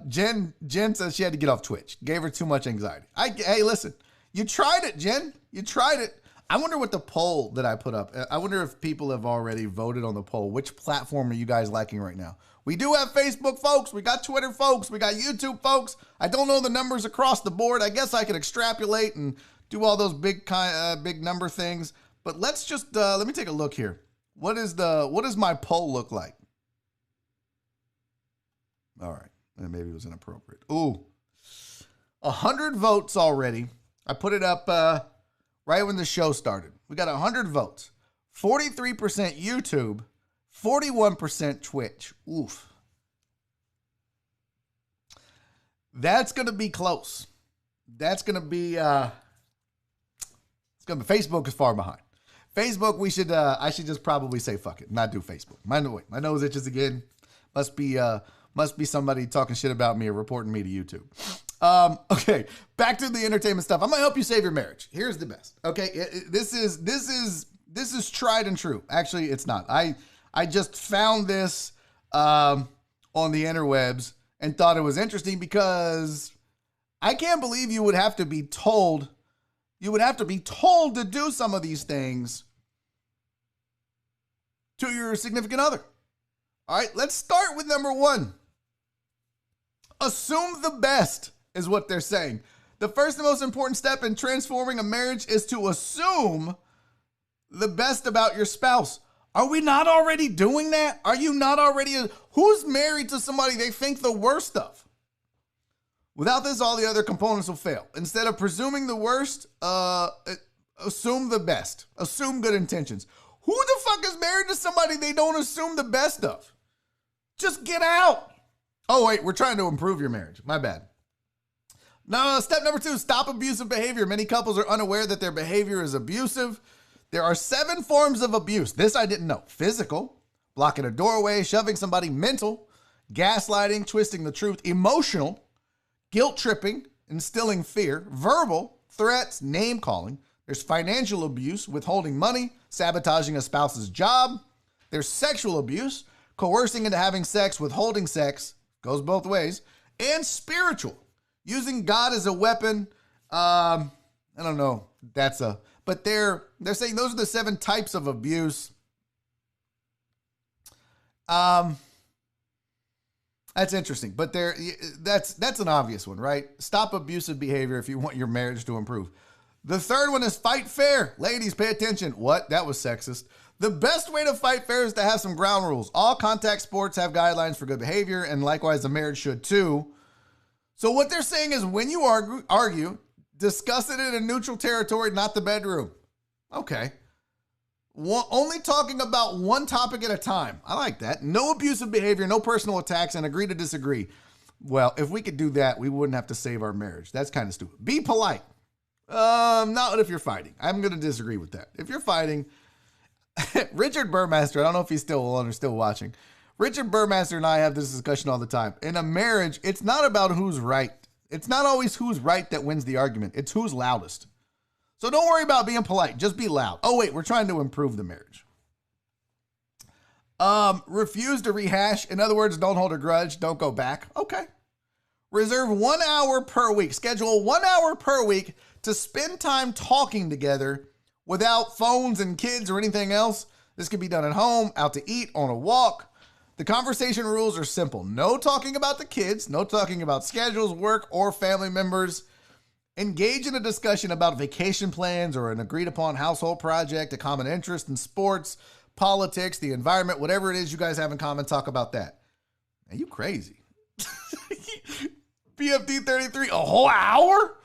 Jen says she had to get off Twitch. Gave her too much anxiety. Hey, listen, you tried it, Jen. You tried it. I wonder what the poll that I put up. I wonder if people have already voted on the poll. Which platform are you guys liking right now? We do have Facebook, folks. We got Twitter, folks. We got YouTube, folks. I don't know the numbers across the board. I guess I could extrapolate and do all those big number things. But let's just let me take a look here. What does my poll look like? All right. Maybe it was inappropriate. Ooh, 100 votes already. I put it up right when the show started. We got 100 votes. 43% YouTube, 41% Twitch. Oof. That's going to be close. That's going to be, Facebook is far behind. Facebook, I should just probably say fuck it, not do Facebook. My nose itches again. Must be somebody talking shit about me or reporting me to YouTube. Okay, back to the entertainment stuff. I'm gonna help you save your marriage. Here's the best. Okay, this is tried and true. Actually, it's not. I just found this on the interwebs and thought it was interesting because I can't believe you would have to be told. You would have to be told to do some of these things to your significant other. All right, let's start with number 1. Assume the best is what they're saying. The first and most important step in transforming a marriage is to assume the best about your spouse. Are we not already doing that? Are you not already? Who's married to somebody they think the worst of? Without this, all the other components will fail. Instead of presuming the worst, assume the best. Assume good intentions. Who the fuck is married to somebody they don't assume the best of? Just get out. Oh, wait, we're trying to improve your marriage. My bad. No, step number 2, stop abusive behavior. Many couples are unaware that their behavior is abusive. There are 7 forms of abuse. This I didn't know. Physical, blocking a doorway, shoving somebody. Mental, gaslighting, twisting the truth. Emotional, guilt tripping, instilling fear. Verbal, threats, name calling. There's financial abuse, withholding money, sabotaging a spouse's job. There's sexual abuse, coercing into having sex, withholding sex, goes both ways. And spiritual, using God as a weapon. I don't know. But they're saying those are the 7 types of abuse. That's interesting, but that's an obvious one, right? Stop abusive behavior if you want your marriage to improve. The third one is fight fair. Ladies, pay attention. What? That was sexist. The best way to fight fair is to have some ground rules. All contact sports have guidelines for good behavior, and likewise, the marriage should too. So what they're saying is when you argue, discuss it in a neutral territory, not the bedroom. Okay. Only talking about one topic at a time. I like that. No abusive behavior, no personal attacks, and agree to disagree. Well, if we could do that, we wouldn't have to save our marriage. That's kind of stupid. Be polite. Not if you're fighting. I'm going to disagree with that. If you're fighting, Richard Burmaster, I don't know if he's still on or still watching. Richard Burmaster and I have this discussion all the time. In a marriage, it's not about who's right. It's not always who's right that wins the argument. It's who's loudest. So don't worry about being polite. Just be loud. Oh, wait, we're trying to improve the marriage. Refuse to rehash. In other words, don't hold a grudge. Don't go back. Okay. Reserve 1 hour per week. Schedule 1 hour per week to spend time talking together without phones and kids or anything else. This can be done at home, out to eat, on a walk. The conversation rules are simple. No talking about the kids. No talking about schedules, work, or family members. Engage in a discussion about vacation plans or an agreed upon household project, a common interest in sports, politics, the environment, whatever it is you guys have in common, talk about that. Man, you crazy. PFD 33, a whole hour?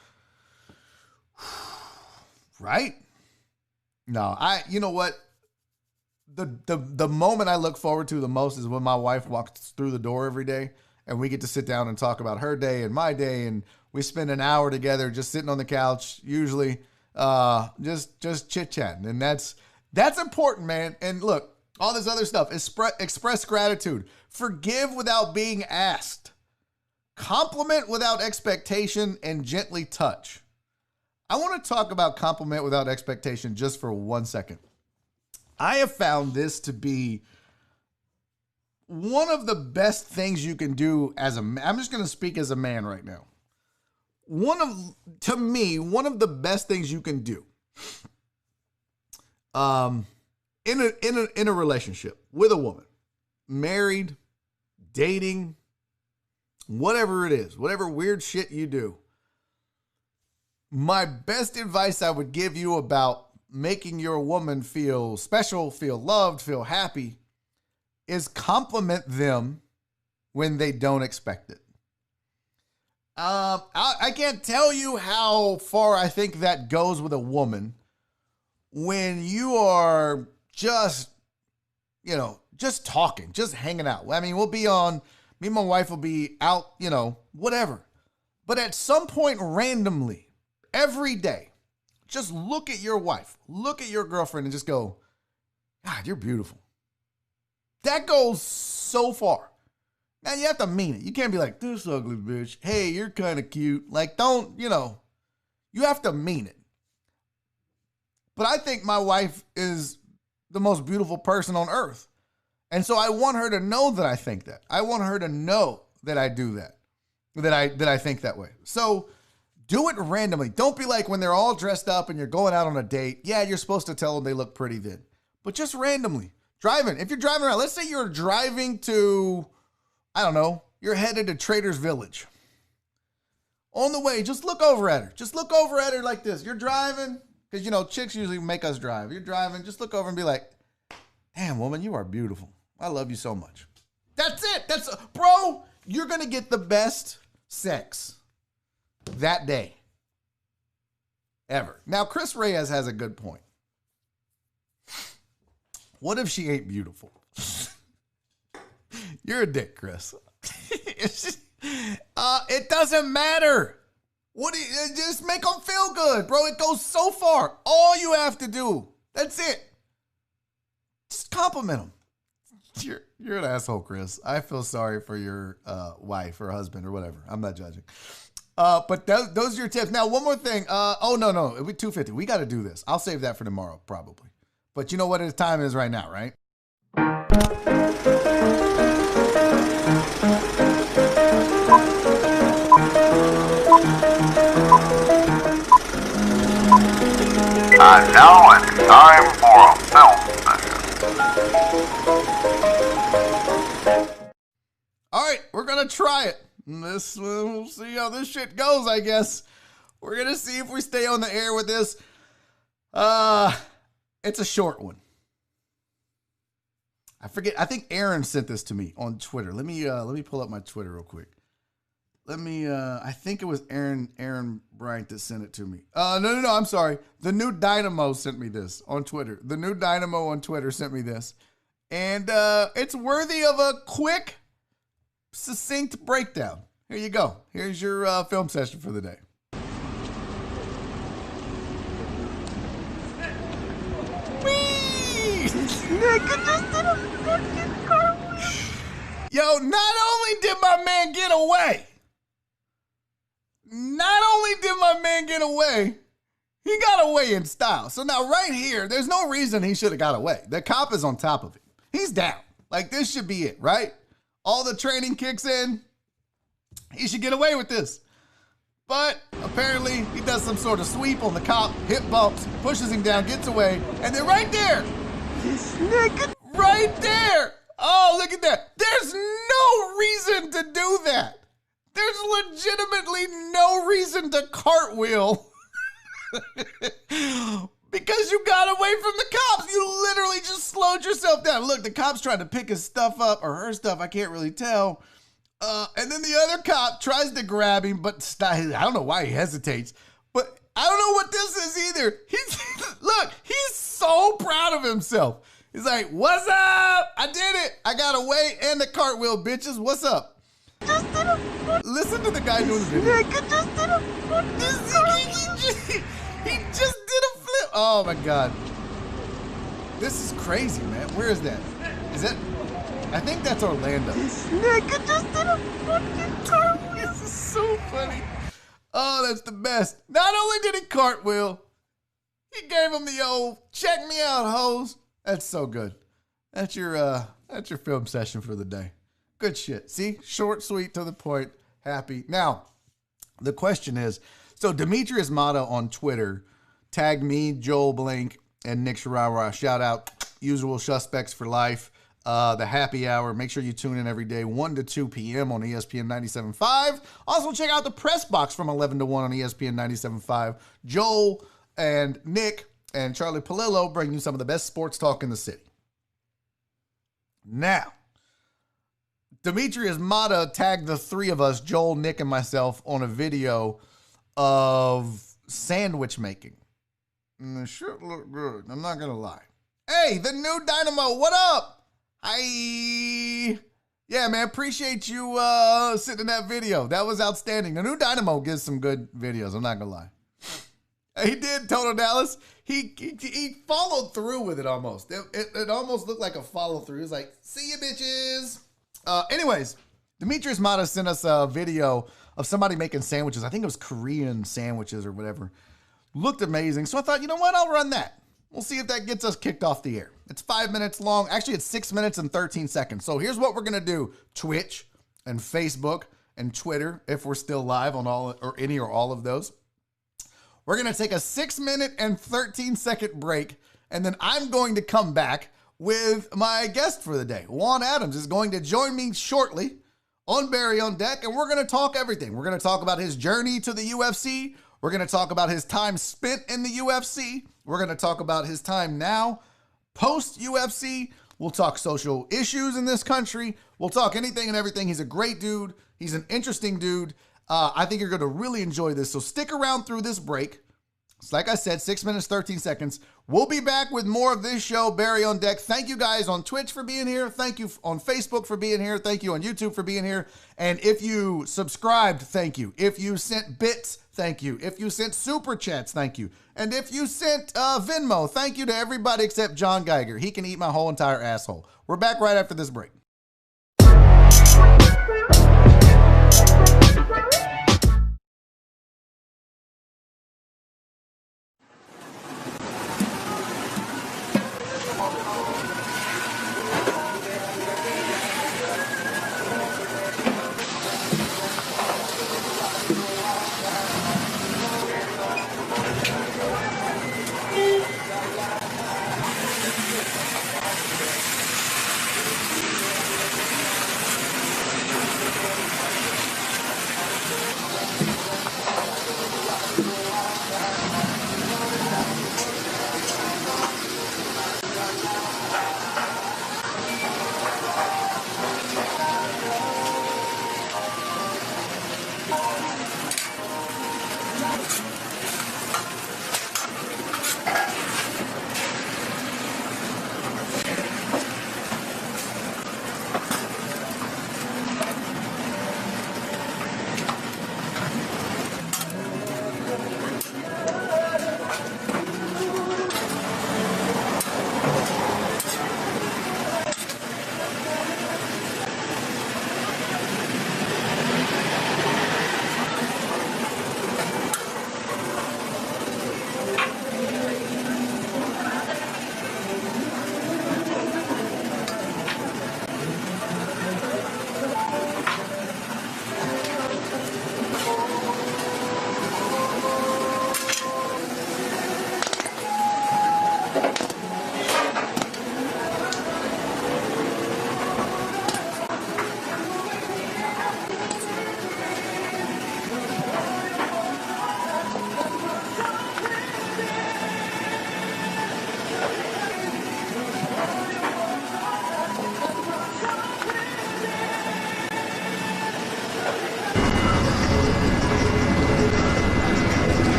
Right? No, you know what? The moment I look forward to the most is when my wife walks through the door every day and we get to sit down and talk about her day and my day, and we spend an hour together just sitting on the couch, usually just chit-chatting. And that's important, man. And look, all this other stuff, express gratitude, forgive without being asked, compliment without expectation, and gently touch. I want to talk about compliment without expectation just for 1 second. I have found this to be one of the best things you can do as a man. I'm just going to speak as a man right now. To me, one of the best things you can do in a relationship with a woman, married, dating, whatever it is, whatever weird shit you do. My best advice I would give you about making your woman feel special, feel loved, feel happy is compliment them when they don't expect it. I can't tell you how far I think that goes with a woman when you are just talking, just hanging out. I mean, me and my wife will be out, whatever. But at some point randomly, every day, just look at your wife, look at your girlfriend and just go, God, you're beautiful. That goes so far. Now, you have to mean it. You can't be like, this ugly bitch. Hey, you're kind of cute. Like, you have to mean it. But I think my wife is the most beautiful person on earth. And so I want her to know that I think that. I want her to know that I do that, that I think that way. So do it randomly. Don't be like when they're all dressed up and you're going out on a date. Yeah, you're supposed to tell them they look pretty then. But just randomly. Driving. If you're driving around, let's say you're driving to, I don't know, you're headed to Trader's Village. On the way, just look over at her. Just look over at her like this. You're driving, because, chicks usually make us drive. You're driving, just look over and be like, damn, woman, you are beautiful. I love you so much. That's it. Bro, you're going to get the best sex that day ever. Now, Chris Reyes has a good point. What if she ain't beautiful? You're a dick, Chris. It doesn't matter. Just make them feel good, bro. It goes so far. All you have to do, that's it. Just compliment them. You're an asshole, Chris. I feel sorry for your wife or husband or whatever. I'm not judging. But those are your tips. Now, one more thing. No. It'll be 250. We got to do this. I'll save that for tomorrow, probably. But you know what time it is right now, right? And now it's time for a film session. We're going to try it. We'll see how this shit goes, I guess. We're going to see if we stay on the air with this. It's a short one. I forget. I think Aaron sent this to me on Twitter. Let me pull up my Twitter real quick. I think it was Aaron Bryant that sent it to me. No, I'm sorry. The New Dynamo sent me this on Twitter. The New Dynamo on Twitter sent me this. And it's worthy of a quick, succinct breakdown. Here you go. Here's your film session for the day. Yo, not only did my man get away, he got away in style. So now right here, there's no reason he should have got away. The cop is on top of it. He's down. Like, this should be it, right? All the training kicks in. He should get away with this. But apparently he does some sort of sweep on the cop, hip bumps, pushes him down, gets away, and then right there, this nigga, right there. Oh, look at that. There's no reason to do that. There's legitimately no reason to cartwheel because you got away from the cops. You literally just slowed yourself down. Look, the cop's trying to pick his stuff up or her stuff. I can't really tell. And then the other cop tries to grab him, but I don't know why he hesitates. But I don't know what this is either. He's so proud of himself. He's like, what's up? I did it. I got away and the cartwheel, bitches. What's up? Listen to the guy doing the video. He just did a flip. Oh my God. This is crazy, man. Where is that? Is that? I think that's Orlando. This nigga just did a fucking cartwheel. This is so funny. Oh, that's the best. Not only did he cartwheel, he gave him the old check me out, hoes. That's so good. That's your film session for the day. Good shit. See? Short, sweet, to the point, happy. Now, the question is, so Demetrius Mata on Twitter tagged me, Joel Blink, and Nick Shirawa. Shout out, usual suspects for life. The happy hour. Make sure you tune in every day, 1 to 2 p.m. on ESPN 97.5. Also, check out the press box from 11 to 1 on ESPN 97.5. Joel and Nick and Charlie Palillo bring you some of the best sports talk in the city. Now, Demetrius Mata tagged the three of us, Joel, Nick, and myself, on a video of sandwich making. And it sure looked good. I'm not going to lie. Hey, the New Dynamo, what up? Hi. Yeah, man, appreciate you sitting in that video. That was outstanding. The New Dynamo gives some good videos. I'm not going to lie. He did, Total Dallas. He followed through with it almost. It almost looked like a follow through. He was like, see you, bitches. Anyways, Demetrius Mata sent us a video of somebody making sandwiches. I think it was Korean sandwiches or whatever. Looked amazing. So I thought, you know what? I'll run that. We'll see if that gets us kicked off the air. It's 5 minutes long. Actually, it's 6 minutes and 13 seconds. So here's what we're going to do. Twitch and Facebook and Twitter, if we're still live on all or any or all of those. We're going to take a 6 minute and 13 second break. And then I'm going to come back with my guest for the day. Juan Adams is going to join me shortly on Barry on Deck. And we're going to talk everything. We're going to talk about his journey to the UFC. We're going to talk about his time spent in the UFC. We're going to talk about his time now, post-UFC. We'll talk social issues in this country. We'll talk anything and everything. He's a great dude. He's an interesting dude. I think you're going to really enjoy this. So stick around through this break. It's like I said, 6 minutes, 13 seconds. We'll be back with more of this show, Barry on Deck. Thank you guys on Twitch for being here. Thank you on Facebook for being here. Thank you on YouTube for being here. And if you subscribed, thank you. If you sent bits, thank you. If you sent super chats, thank you. And if you sent Venmo, thank you to everybody except John Geiger. He can eat my whole entire asshole. We're back right after this break.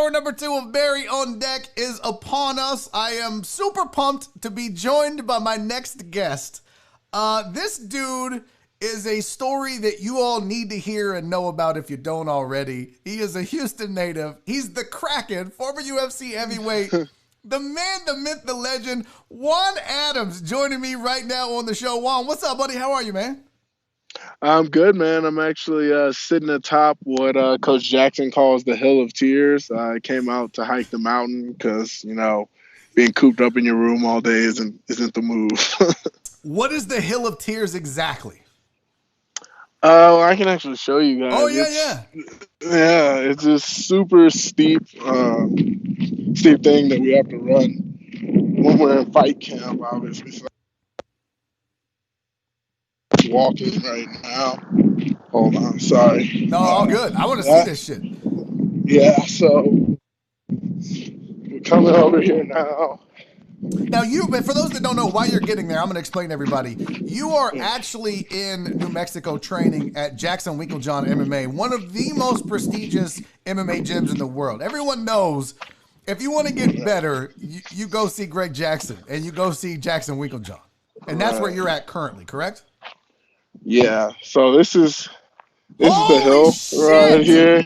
Hour number 2 of Barry on Deck is upon us. I am super pumped to be joined by my next guest. This dude is a story that you all need to hear and know about if you don't already. He is a Houston native. He's the Kraken, former UFC heavyweight. The man, the myth, the legend, Juan Adams, joining me right now on the show. Juan, what's up, buddy? How are you, man? I'm good, man. I'm actually sitting atop what Coach Jackson calls the Hill of Tears. I came out to hike the mountain because, being cooped up in your room all day isn't the move. What is the Hill of Tears exactly? I can actually show you guys. Oh, yeah. Yeah, it's a super steep thing that we have to run when we're in fight camp, obviously. So I'm walking right now. Hold on, sorry. No, all good. I want to see this shit. Yeah, so we're coming over here now. Now, for those that don't know why you're getting there, I'm going to explain to everybody. You are actually in New Mexico training at Jackson Winklejohn MMA, one of the most prestigious MMA gyms in the world. Everyone knows if you want to get better, you go see Greg Jackson and you go see Jackson Winklejohn. And that's where you're at currently, correct? Yeah, so this is the hill right here.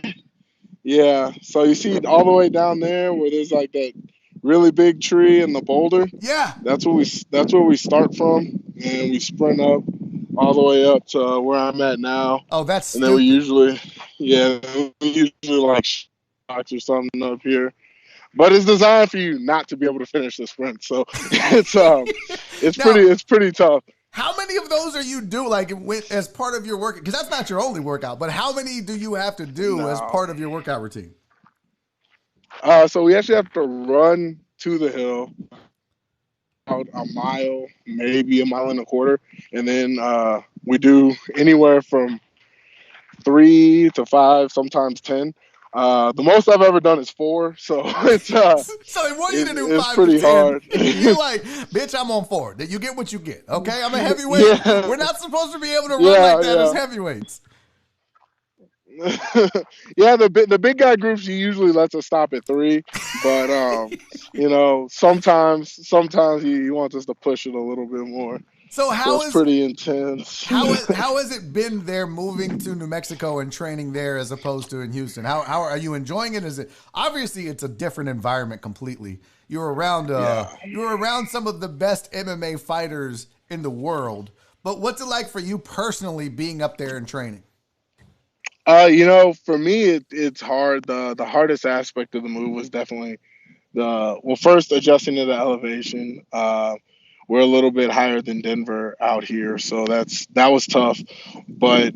Yeah, so you see all the way down there where there's like that really big tree and the boulder. Yeah, that's where we start from, and we sprint up all the way up to where I'm at now. Oh, that's and then we usually like shocks or something up here. But it's designed for you not to be able to finish the sprint, so it's pretty tough. How many of those are you do as part of your work? Because that's not your only workout, but how many do you have to do as part of your workout routine? So we actually have to run to the hill about a mile, maybe a mile and a quarter, and then we do anywhere from 3 to 5, sometimes 10. The most I've ever done is 4, so it's so they want you to do 5 it's pretty to 10. hard. You're like, bitch, I'm on 4. That you get what you get. Okay, I'm a heavyweight. Yeah. We're not supposed to be able to run like that as heavyweights. Yeah, the big guy groups usually lets us stop at 3, but sometimes he wants us to push it a little bit more. So it's pretty intense. How has it been there moving to New Mexico and training there as opposed to in Houston? How are you enjoying it? Is it obviously it's a different environment completely? You're around some of the best MMA fighters in the world. But what's it like for you personally being up there and training? For me it's hard. The hardest aspect of the move was definitely first adjusting to the elevation. We're a little bit higher than Denver out here, so that was tough. But,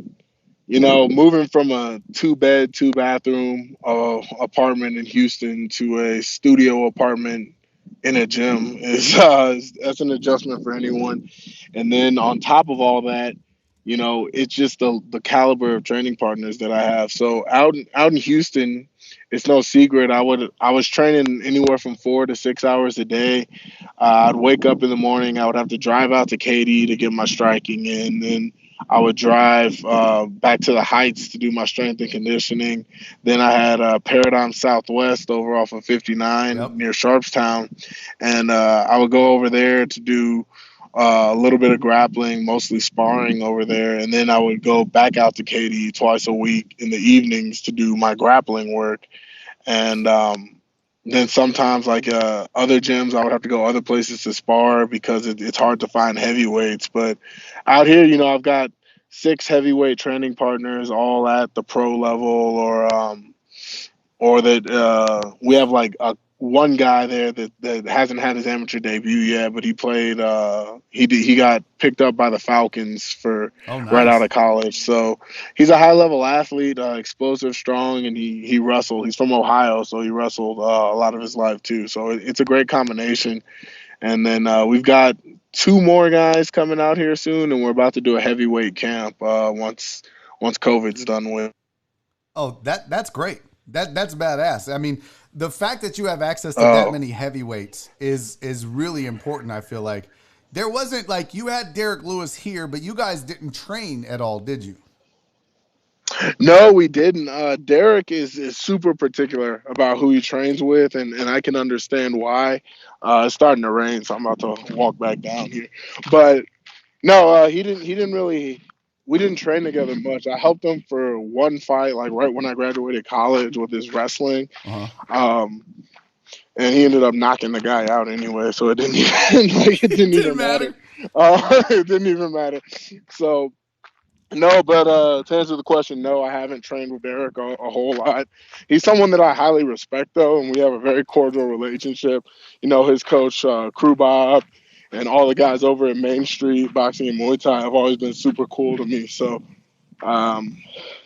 moving from a 2-bed, 2-bathroom apartment in Houston to a studio apartment in a gym that's an adjustment for anyone. And then on top of all that, it's just the caliber of training partners that I have. So out in Houston, it's no secret. I was training anywhere from 4 to 6 hours a day. I'd wake up in the morning. I would have to drive out to Katy to get my striking in. Then I would drive back to the Heights to do my strength and conditioning. Then I had Paradigm Southwest over off of 59 near Sharpstown, and I would go over there to do a little bit of grappling, mostly sparring over there. And then I would go back out to Katy twice a week in the evenings to do my grappling work. And then sometimes other gyms, I would have to go other places to spar because it's hard to find heavyweights. But out here, I've got 6 heavyweight training partners all at the pro level or that we have one guy there that hasn't had his amateur debut yet, but he played. He got picked up by the Falcons for right out of college. So he's a high level athlete, explosive, strong, and he wrestled. He's from Ohio, so he wrestled a lot of his life too. So it's a great combination. And then we've got 2 more guys coming out here soon, and we're about to do a heavyweight camp once COVID's done with. Oh, that's great. That's badass. I mean, the fact that you have access to that many heavyweights is really important. I feel like there wasn't you had Derek Lewis here, but you guys didn't train at all, did you? No, we didn't. Derek is super particular about who he trains with, and I can understand why. It's starting to rain, so I'm about to walk back down here. But no, he didn't really. We didn't train together much. I helped him for one fight, like right when I graduated college with his wrestling. Uh-huh. Um, and he ended up knocking the guy out anyway, so it didn't even like it didn't Didn't even matter. matter. It didn't even matter. So no, but to answer the question, no, I haven't trained with Derek a whole lot. He's someone that I highly respect, though, and we have a very cordial relationship. His coach, Crew Bob, and all the guys over at Main Street Boxing and Muay Thai have always been super cool to me. So, um,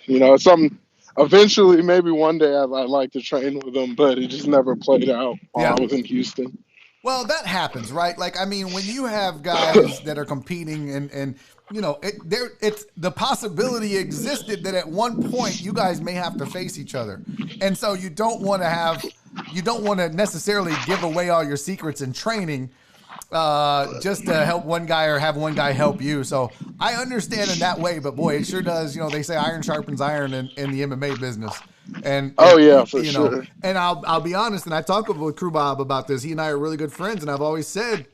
it's something. Eventually, maybe one day I'd like to train with them, but it just never played out while Yeah. I was in Houston. Well, that happens, right? Like, I mean, when you have guys that are competing and it's the possibility existed that at one point you guys may have to face each other. And so you don't want to necessarily give away all your secrets in training just to help one guy or have one guy help you. So I understand in that way, but boy, it sure does. They say iron sharpens iron in the MMA business. And oh yeah, for sure. And I'll be honest, and I talked with Crew Bob about this. He and I are really good friends, and I've always said,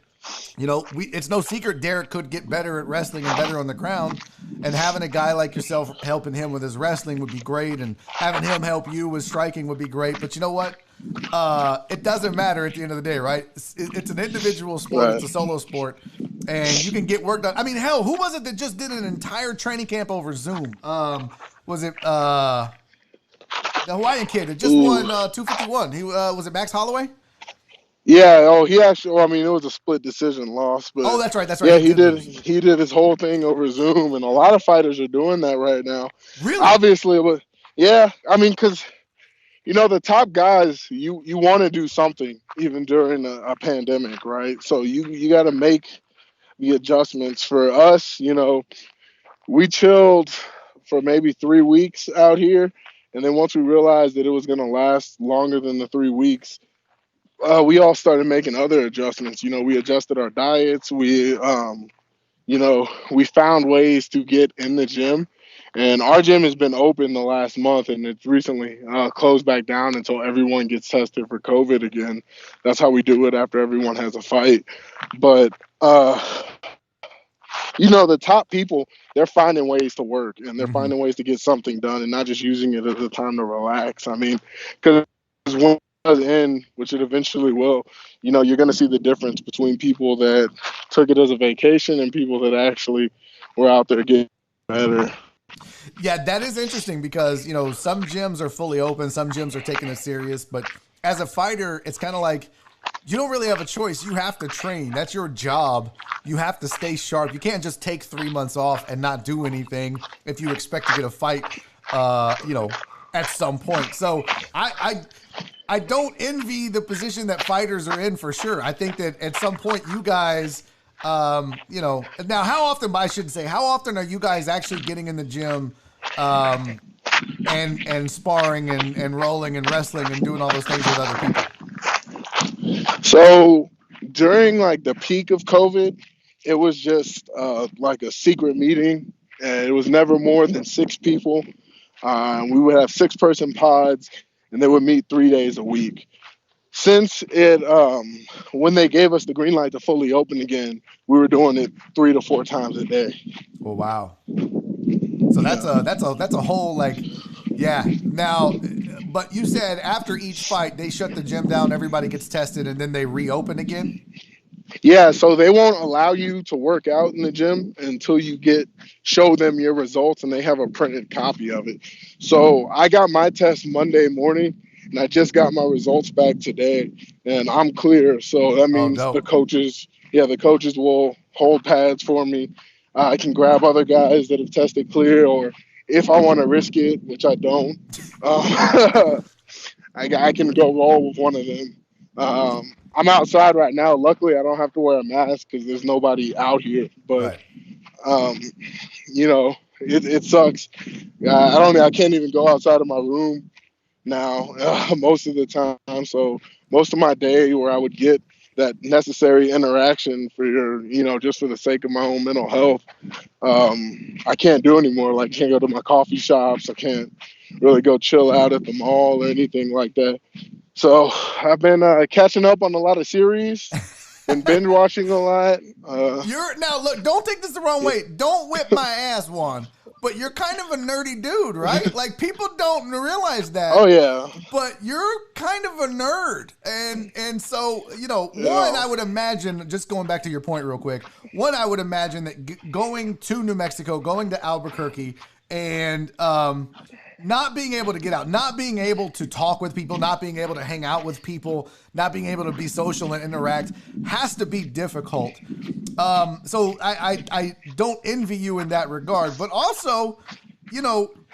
it's no secret Derek could get better at wrestling and better on the ground, and having a guy like yourself helping him with his wrestling would be great, and having him help you with striking would be great. But you know what? It doesn't matter at the end of the day, right? It's an individual sport. Right. It's a solo sport, and you can get work done. I mean, hell, who was it that just did an entire training camp over Zoom? Was it the Hawaiian kid that just won 251? He was it Max Holloway? Yeah. Oh, he actually. Well, I mean, it was a split decision loss, but that's right. Yeah, he did. He did his whole thing over Zoom, and a lot of fighters are doing that right now. Really? Obviously, but yeah. I mean, because the top guys, you want to do something even during a pandemic, right? So you got to make the adjustments. For us, we chilled for maybe 3 weeks out here, and then once we realized that it was going to last longer than the 3 weeks, we all started making other adjustments. We adjusted our diets. We found ways to get in the gym. And our gym has been open the last month, and it's recently closed back down until everyone gets tested for COVID again. That's how we do it after everyone has a fight. But, the top people, they're finding ways to work, and they're finding ways to get something done and not just using it as a time to relax. I mean, because when it does end, which it eventually will, you're going to see the difference between people that took it as a vacation and people that actually were out there getting better. Yeah, that is interesting because, some gyms are fully open, some gyms are taking it serious, but as a fighter, it's kind of like you don't really have a choice. You have to train. That's your job. You have to stay sharp. You can't just take 3 months off and not do anything if you expect to get a fight, at some point. So I don't envy the position that fighters are in for sure. I think that at some point you guys, now how often, I should say, how often are you guys actually getting in the gym and sparring and rolling and wrestling and doing all those things with other people? So during like the peak of COVID, it was just like a secret meeting, and it was never more than 6 people. We would have 6-person pods, and they would meet 3 days a week. Since when they gave us the green light to fully open again, we were doing it 3 to 4 times a day. Oh wow! So that's a whole yeah. Now, but you said after each fight they shut the gym down, everybody gets tested, and then they reopen again. Yeah, so they won't allow you to work out in the gym until you show them your results, and they have a printed copy of it. So I got my test Monday morning, and I just got my results back today, and I'm clear. So that means the coaches will hold pads for me. I can grab other guys that have tested clear, or if I want to risk it, which I don't, I can go roll with one of them. I'm outside right now. Luckily, I don't have to wear a mask because there's nobody out here. But, it sucks. I can't even go outside of my room now most of the time. So most of my day where I would get that necessary interaction for your, just for the sake of my own mental health. I can't do anymore. Like, can't go to my coffee shops. I can't really go chill out at the mall or anything like that. So I've been catching up on a lot of series, been binge watching a lot. Now look, don't take this the wrong way. Don't whip my ass, Juan. But you're kind of a nerdy dude, right? Like, people don't realize that. Oh yeah. But you're kind of a nerd, and so one, I would imagine, just going back to your point real quick. One, I would imagine that going to New Mexico, going to Albuquerque, and not being able to get out, not being able to talk with people, not being able to hang out with people, not being able to be social and interact has to be difficult. So I don't envy you in that regard, but also,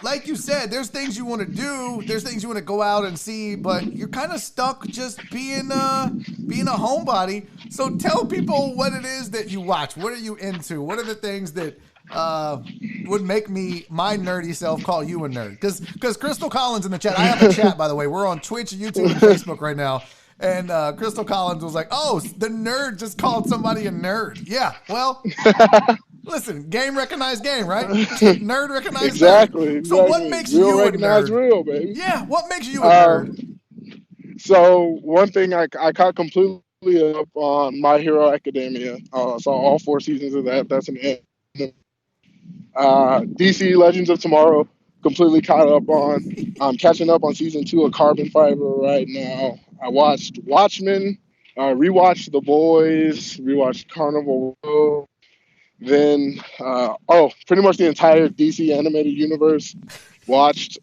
like you said, there's things you want to do, there's things you want to go out and see, but you're kind of stuck just being a homebody. So tell people what it is that you watch. What are you into? What are the things that would make my nerdy self call you a nerd? Because Crystal Collins in the chat, I have a chat, by the way. We're on Twitch, YouTube, and Facebook right now. And Crystal Collins was like, "Oh, the nerd just called somebody a nerd." Yeah, well, listen, game recognized game, right? Nerd recognized exactly. Nerd. So what makes real you a recognized nerd? Real, baby. Yeah, what makes you a nerd? So one thing I caught completely up on My Hero Academia. Saw all 4 seasons of that. That's an anime. DC Legends of Tomorrow, completely caught up on. I'm catching up on season 2 of Carbon Fiber right now. I watched Watchmen, rewatched The Boys, rewatched Carnival Row, then pretty much the entire DC animated universe watched.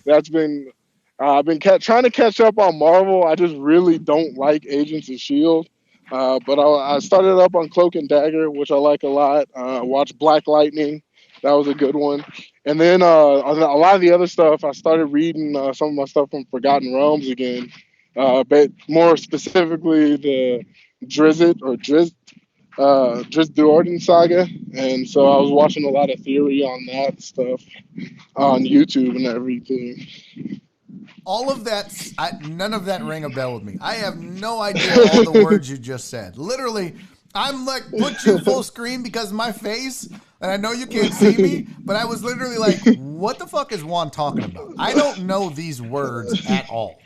That's been I've been trying to catch up on Marvel. I just really don't like Agents of S.H.I.E.L.D. But I started up on Cloak and Dagger, which I like a lot. Watched Black Lightning. That was a good one. And then a lot of the other stuff, I started reading some of my stuff from Forgotten Realms again. But more specifically, the Drizzt Do'Urden saga. And so I was watching a lot of theory on that stuff on YouTube and everything. All of that, none of that rang a bell with me. I have no idea all the words you just said. Literally, I'm like, put you full screen because of my face, and I know you can't see me, but I was literally like, what the fuck is Juan talking about? I don't know these words at all.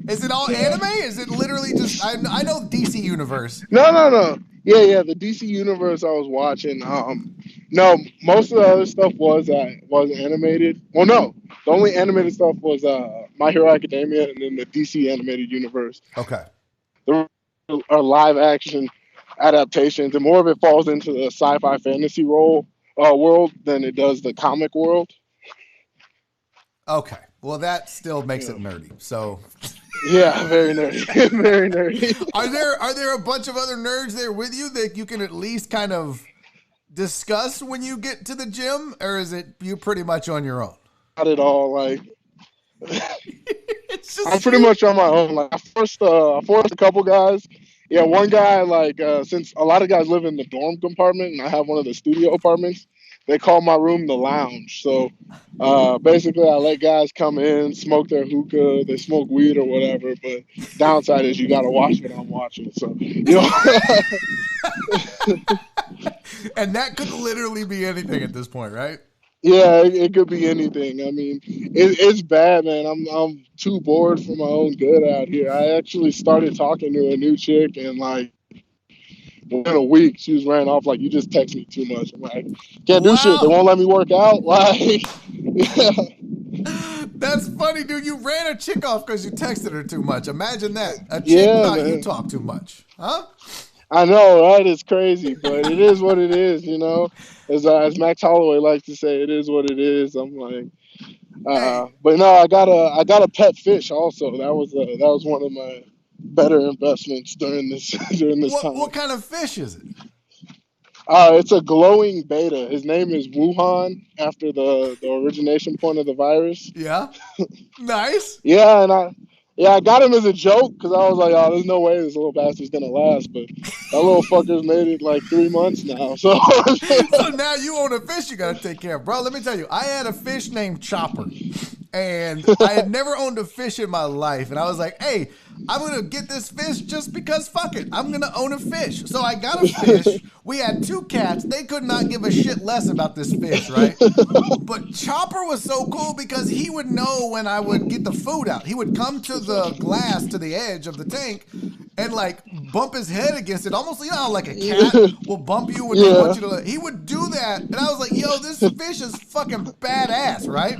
Is it all anime? Is it literally just, I know DC Universe. No. Yeah, the DC Universe I was watching. No, most of the other stuff was animated. Well, no, the only animated stuff was My Hero Academia and then the DC animated universe. Okay. There are live action adaptations, and more of it falls into the sci-fi fantasy world than it does the comic world. Okay. Well, that still makes it nerdy. So. Yeah, very nerdy. Very nerdy. Are there a bunch of other nerds there with you that you can at least kind of discuss when you get to the gym, or is it you pretty much on your own? Not at all. Like, it's just I'm pretty much on my own. Like, I forced a couple guys. Yeah, one guy, like, since a lot of guys live in the dorm compartment and I have one of the studio apartments, they call my room the lounge. So basically I let guys come in, smoke their hookah, they smoke weed or whatever, but downside is you got to watch what I'm watching. So, And that could literally be anything at this point, right? Yeah, it could be anything. I mean, it's bad, man. I'm too bored for my own good out here. I actually started talking to a new chick, and like within a week, she was ran off like, "You just text me too much." I'm like, "Can't do shit. They won't let me work out." Like, yeah. That's funny, dude. You ran a chick off because you texted her too much. Imagine that. A chick thought man. you talked too much, huh? I know, right? It's crazy, but it is what it is, you know. As Max Holloway likes to say, it is what it is. I'm like, but no, I got a pet fish also. That was one of my better investments during this time. What kind of fish is it? It's a glowing beta. His name is Wuhan, after the origination point of the virus. Yeah, nice. Yeah, and I got him as a joke because I was like, "Oh, there's no way this little bastard's gonna last." But that little fucker's made it like 3 months now. So so now you own a fish you gotta take care of, bro. Let me tell you, I had a fish named Chopper, And I had never owned a fish in my life. And I was like, hey, I'm going to get this fish just because fuck it. I'm going to own a fish. So I got a fish. We had 2 cats. They could not give a shit less about this fish, right? But Chopper was so cool because he would know when I would get the food out. He would come to the glass, to the edge of the tank, and like bump his head against it. Almost, you know, how like a cat will bump you when they want you to. He would do that. And I was like, yo, this fish is fucking badass, right?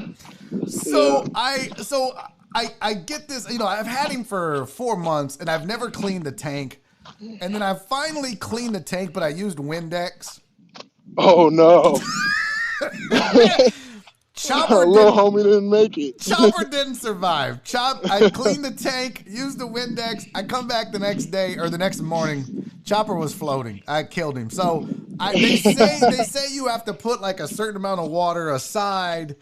So I get this, you know, I've had him for 4 months and I've never cleaned the tank. And then I finally cleaned the tank, but I used Windex. Oh no. Chopper little homie didn't make it. Chopper didn't survive. I cleaned the tank, used the Windex. I come back the next day or the next morning. Chopper was floating. I killed him. So they say you have to put like a certain amount of water aside.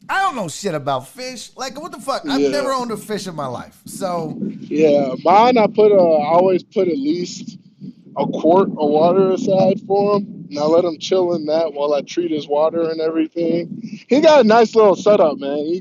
I don't know shit about fish. Like, what the fuck? I've never owned a fish in my life. So yeah, mine I always put at least a quart of water aside for him. And I let him chill in that while I treat his water and everything. He got a nice little setup, man.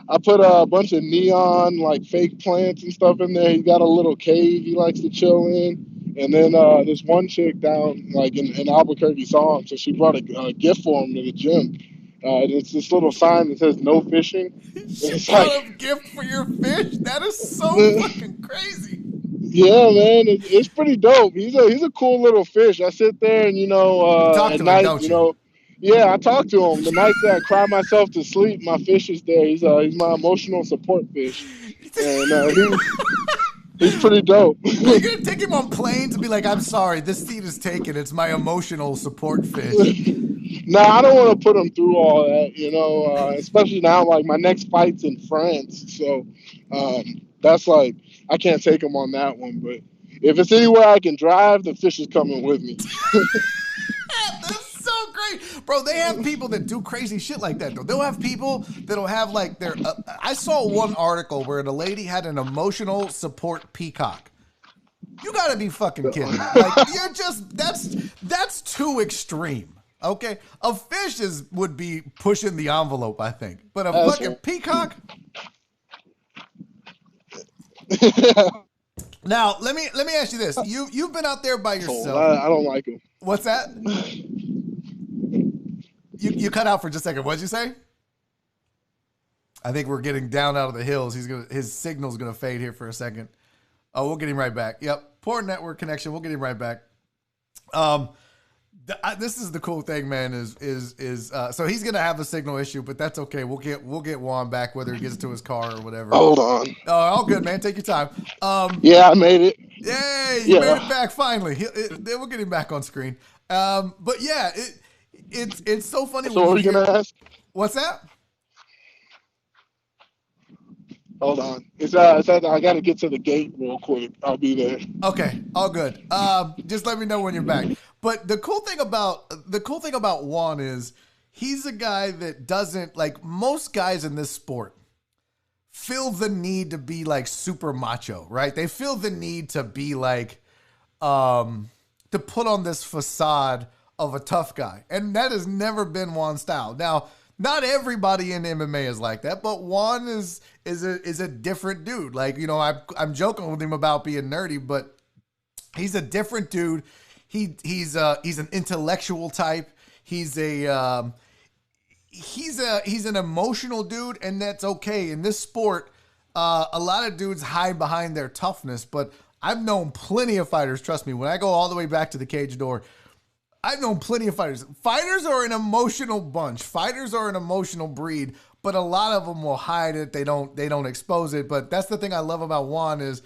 I put a bunch of neon, like fake plants and stuff in there. He got a little cave he likes to chill in. And then this one chick down like in Albuquerque saw him, so she brought a gift for him to the gym. It's this little sign that says "No fishing." She brought a gift for your fish? That is so fucking crazy. Yeah, man, it's pretty dope. He's a cool little fish. I sit there and talk at to night, him, don't you? Yeah, I talk to him. The nights that I cry myself to sleep, my fish is there. He's my emotional support fish, and he's pretty dope. Are you gonna take him on planes and be like, "I'm sorry, this seat is taken. It's my emotional support fish." No, I don't want to put him through all that, especially now, like my next fight's in France. So that's like, I can't take him on that one. But if it's anywhere I can drive, the fish is coming with me. That's so great. Bro, they have people that do crazy shit like that, though. They'll have people that'll have like their... I saw one article where the lady had an emotional support peacock. You gotta be fucking kidding me. Like, you're just... That's too extreme. Okay, a fish would be pushing the envelope, I think, but a fucking peacock. Now, let me ask you this: you've been out there by yourself. I don't like him. What's that? You cut out for just a second. What'd you say? I think we're getting down out of the hills. His signal's gonna fade here for a second. Oh, we'll get him right back. Yep, poor network connection. We'll get him right back. This is the cool thing, man. So he's gonna have a signal issue, but that's okay. We'll get Juan back, whether he gets to his car or whatever. Hold on. Oh, all good, man. Take your time. Yeah, I made it. Yay, you made it back finally. We'll get him back on screen. But yeah, it's so funny. So what were you gonna ask? What's that? Hold on. I got to get to the gate real quick. I'll be there. Okay, all good. Just let me know when you're back. But the cool thing about Juan is he's a guy that doesn't, like most guys in this sport, feel the need to be like super macho, right? They feel the need to be like to put on this facade of a tough guy, and that has never been Juan's style. Now, not everybody in MMA is like that, but Juan is a different dude. Like, I'm joking with him about being nerdy, but he's a different dude. He's an intellectual type. He's an emotional dude, and that's okay. In this sport, a lot of dudes hide behind their toughness, but I've known plenty of fighters. Trust me, when I go all the way back to the cage door, I've known plenty of fighters. Fighters are an emotional bunch. Fighters are an emotional breed, but a lot of them will hide it. They don't expose it. But that's the thing I love about Juan is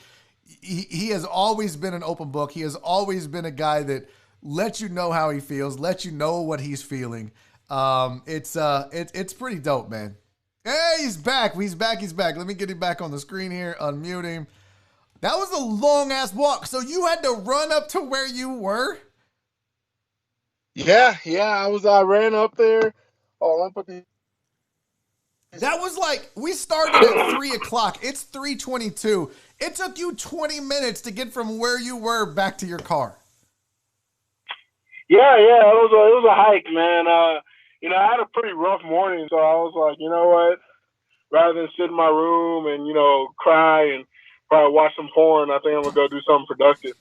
he has always been an open book. He has always been a guy that lets you know how he feels, lets you know what he's feeling. It's pretty dope, man. Hey, he's back. He's back. Let me get him back on the screen here. Unmute him. That was a long ass walk. So you had to run up to where you were? Yeah. I ran up there. Oh, that was like, we started at 3 o'clock. It's 3:22. It took you 20 minutes to get from where you were back to your car. Yeah. It was a hike, man. I had a pretty rough morning, so I was like, you know what? rather than sit in my room and cry and probably watch some porn, I think I'm gonna go do something productive.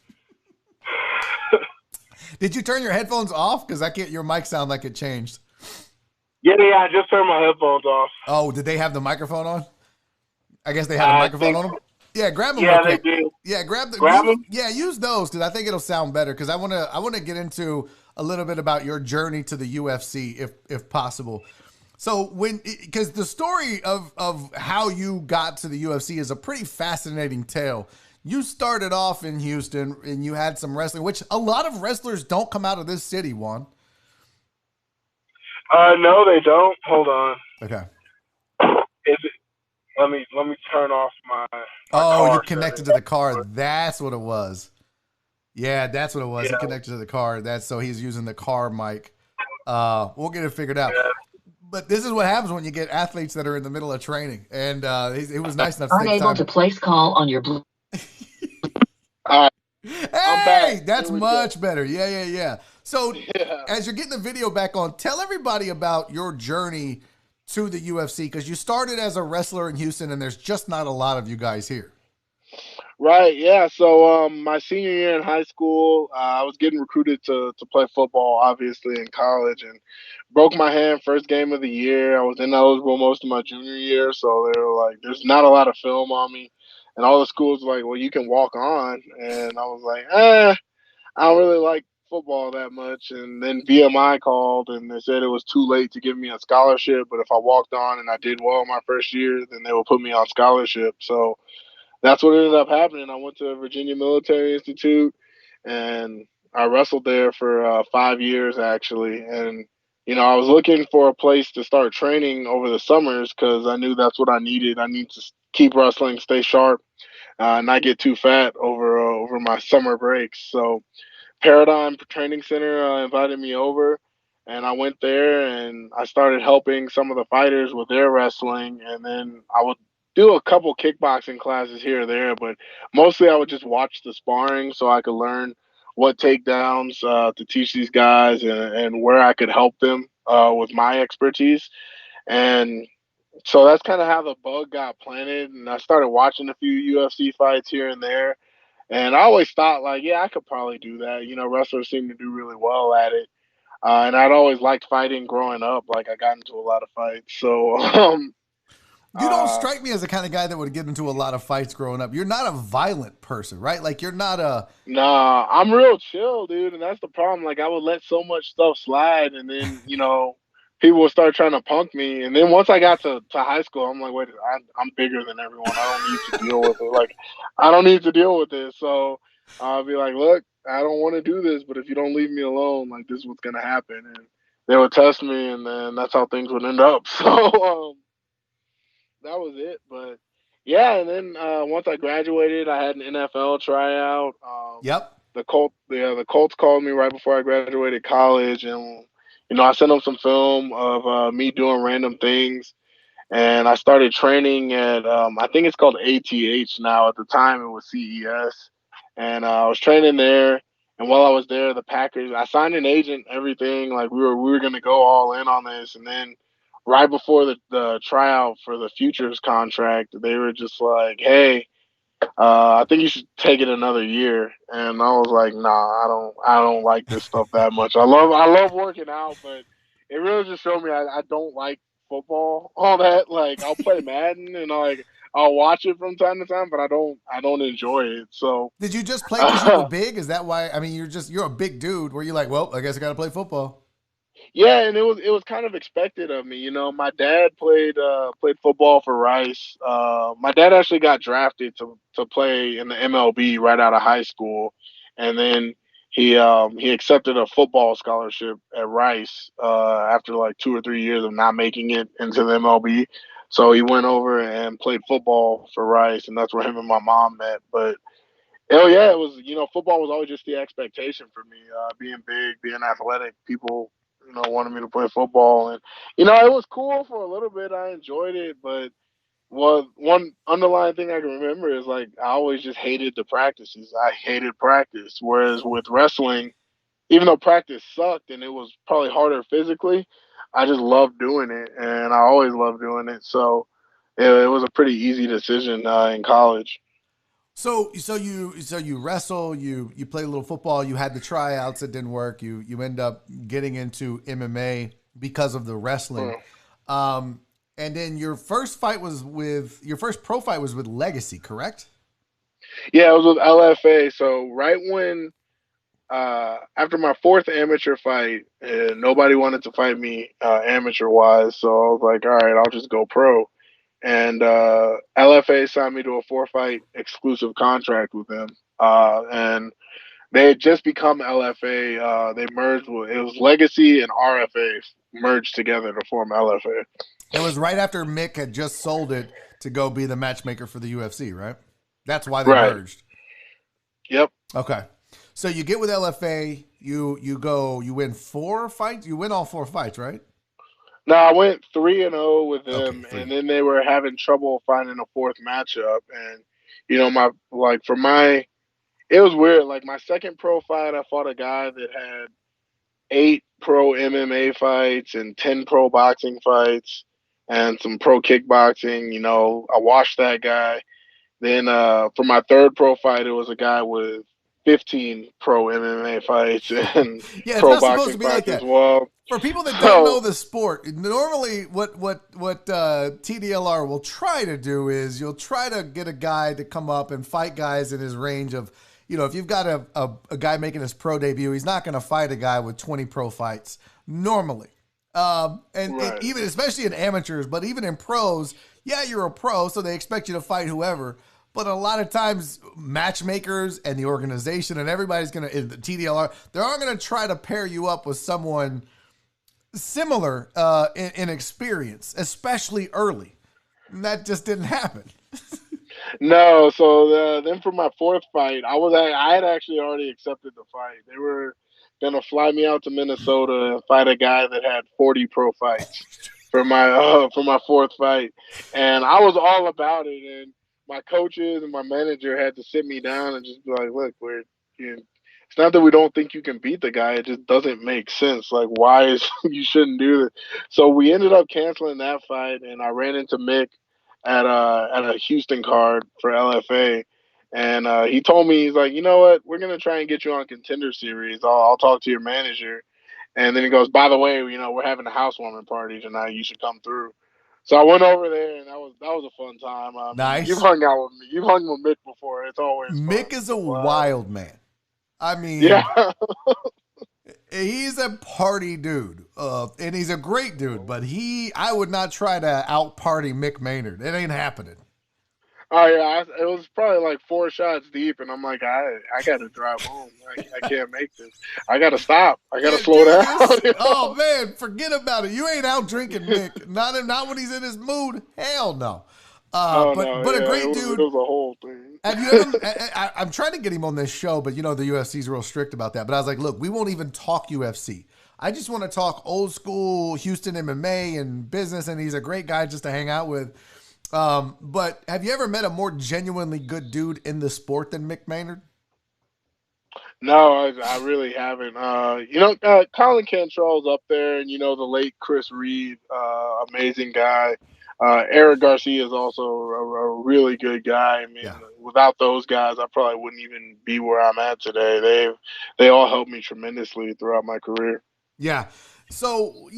Did you turn your headphones off? Because I can't. Your mic sound like it changed. Yeah, I just turned my headphones off. Oh, did they have the microphone on? I guess they had a microphone on them. Yeah, grab them yeah, real quick. they did. Yeah, grab them. Yeah, use those because I think it'll sound better. Because I want to get into a little bit about your journey to the UFC, if possible. So because the story of how you got to the UFC is a pretty fascinating tale. You started off in Houston and you had some wrestling, which a lot of wrestlers don't come out of this city, Juan. No, they don't. Hold on. Okay. Is it? Let me turn off my Oh, car you connected to the car. That's what it was. Yeah, that's what it was. Yeah. He connected to the car. So he's using the car mic. We'll get it figured out. Yeah. But this is what happens when you get athletes that are in the middle of training. And it was nice enough to take Unable time. to place call on your blue. Hey, that's much better. Yeah. So as you're getting the video back on, tell everybody about your journey to the UFC because you started as a wrestler in Houston and there's just not a lot of you guys here. Right, yeah. So my senior year in high school, I was getting recruited to play football, obviously, in college, and broke my hand first game of the year. I was ineligible most of my junior year, so they were like, "There's not a lot of film on me," and all the schools were like, "Well, you can walk on," and I was like, I don't really like football that much. And then VMI called and they said it was too late to give me a scholarship, but if I walked on and I did well my first year, then they would put me on scholarship. So that's what ended up happening. I went to Virginia Military Institute and I wrestled there for 5 years actually. And I was looking for a place to start training over the summers because I knew that's what I needed. I need to keep wrestling, stay sharp, not get too fat over my summer breaks. So Paradigm Training Center invited me over, and I went there and I started helping some of the fighters with their wrestling, and then I would do a couple kickboxing classes here or there, but mostly I would just watch the sparring so I could learn what takedowns to teach these guys and where I could help them with my expertise. And so that's kind of how the bug got planted, and I started watching a few UFC fights here and there. And I always thought, like, yeah, I could probably do that. Wrestlers seem to do really well at it. And I'd always liked fighting growing up. Like, I got into a lot of fights. So, You don't strike me as the kind of guy that would get into a lot of fights growing up. You're not a violent person, right? Like, you're not a. Nah, I'm real chill, dude. And that's the problem. Like, I would let so much stuff slide. And then, people would start trying to punk me. And then once I got to high school, I'm like, wait, I'm bigger than everyone. I don't need to deal with it. Like, I don't need to deal with this. So I'll be like, look, I don't want to do this, but if you don't leave me alone, like, this is what's going to happen. And they would test me, and then that's how things would end up. So that was it. But yeah, and then once I graduated, I had an NFL tryout. Yep. The Colts called me right before I graduated college, and I sent them some film of me doing random things, and I started training at I think it's called ATH now. At the time, it was CES, and I was training there. And while I was there, the Packers, I signed an agent, everything. Like we were gonna go all in on this, and then right before the tryout for the futures contract, they were just like, "Hey, I think you should take it another year." And I was like, "Nah, I don't like this stuff that much. I love working out, but it really just showed me I don't like football all that. Like I'll play Madden and I'll watch it from time to time, but I don't enjoy it." So Did you just play because you were big? Is that why? I mean, you're a big dude. Where you're like, well, I guess I got to play football. yeah, and it was kind of expected of me. My dad played football for Rice. My dad actually got drafted to play in the MLB right out of high school, and then he accepted a football scholarship at Rice after like 2 or 3 years of not making it into the MLB. So he went over and played football for Rice, and that's where him and my mom met. But hell yeah, it was football was always just the expectation for me. Being big, being athletic, people wanted me to play football, and it was cool for a little bit. I enjoyed it, but one underlying thing I can remember is like I always just hated the practices. I hated practice. Whereas with wrestling, even though practice sucked and it was probably harder physically, I just loved doing it, and I always loved doing it. So it was a pretty easy decision in college. So you wrestle, you play a little football, you had the tryouts, it didn't work. You end up getting into MMA because of the wrestling. And then your first pro fight was with Legacy, correct? Yeah, it was with LFA. So right when after my fourth amateur fight, nobody wanted to fight me amateur wise, so I was like, all right, I'll just go pro. And LFA signed me to a 4-fight exclusive contract with them. And they had just become LFA. They merged with it was Legacy and RFA merged together to form LFA. It was right after Mick had just sold it to go be the matchmaker for the UFC, right? That's why they merged. Yep. Okay. So you get with LFA, you win 4 fights. You win all 4 fights, right? No, I went 3-0 with them, Okay, and then they were having trouble finding a fourth matchup. And it was weird. Like my second pro fight, I fought a guy that had 8 pro MMA fights and 10 pro boxing fights and some pro kickboxing. I watched that guy. Then for my third pro fight, it was a guy with 15 pro MMA fights and yeah, pro it's not supposed boxing to be fights like that. as well. For people that don't know the sport, normally what TDLR will try to do is you'll try to get a guy to come up and fight guys in his range of, if you've got a guy making his pro debut, he's not going to fight a guy with 20 pro fights normally. And even, especially in amateurs, but even in pros, yeah, you're a pro, so they expect you to fight whoever. But a lot of times, matchmakers and the organization and everybody's going to, the TDLR, they're all going to try to pair you up with someone similar in experience, especially early. And that just didn't happen. No, so then for my fourth fight, I had actually already accepted the fight. They were gonna fly me out to Minnesota and fight a guy that had 40 pro fights for my fourth fight, and I was all about it. And my coaches and my manager had to sit me down and just be like, "Look, it's not that we don't think you can beat the guy. It just doesn't make sense. Like, why is you shouldn't do it?" So we ended up canceling that fight, and I ran into Mick at a Houston card for LFA, and he told me, he's like, you know what, we're gonna try and get you on Contender Series. I'll talk to your manager, and then he goes, by the way, we're having a housewarming party tonight. You should come through. So I went over there, and that was a fun time. Nice. You've hung out with me. You've hung with Mick before. It's always Mick fun. is a wild man. I mean, yeah. He's a party dude, and he's a great dude, but I would not try to out-party Mick Maynard. It ain't happening. Oh, yeah, it was probably like 4 shots deep, and I'm like, I got to drive home. I can't make this. I got to stop. I got to slow down. Oh, man, forget about it. You ain't out drinking Mick. Not when he's in his mood. Hell no. But a great dude. It was a whole thing. Have you ever? I'm trying to get him on this show, but the UFC's real strict about that. But I was like, look, we won't even talk UFC. I just want to talk old school Houston MMA and business, and he's a great guy just to hang out with. But have you ever met a more genuinely good dude in the sport than Mick Maynard? No, I really haven't. Colin Cantrell's up there, and the late Chris Reed, amazing guy. Eric Garcia is also a really good guy. I mean, without those guys, I probably wouldn't even be where I'm at today. They all helped me tremendously throughout my career. Yeah. So,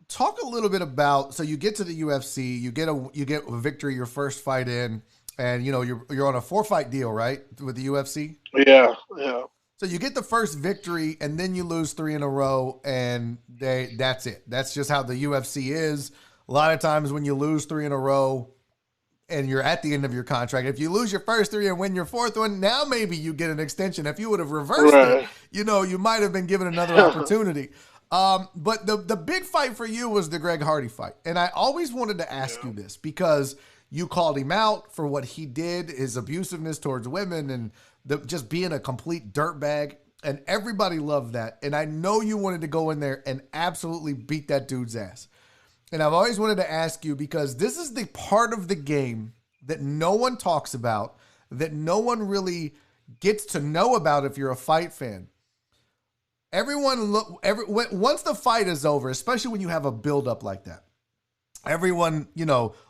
talk a little bit about, so you get to the UFC, you get a victory, your first fight in, and you're on a 4-fight deal, right, with the UFC? Yeah. So you get the first victory, and then you lose 3 in a row, and that's it. That's just how the UFC is. A lot of times when you lose 3 in a row and you're at the end of your contract, if you lose your first 3 and win your 4th one, now maybe you get an extension. If you would have reversed it, you might have been given another opportunity. But the big fight for you was the Greg Hardy fight. And I always wanted to ask you this because you called him out for what he did, his abusiveness towards women and just being a complete dirtbag. And everybody loved that. And I know you wanted to go in there and absolutely beat that dude's ass. And I've always wanted to ask you because this is the part of the game that no one talks about, that no one really gets to know about if you're a fight fan. Once the fight is over, especially when you have a build-up like that, everyone,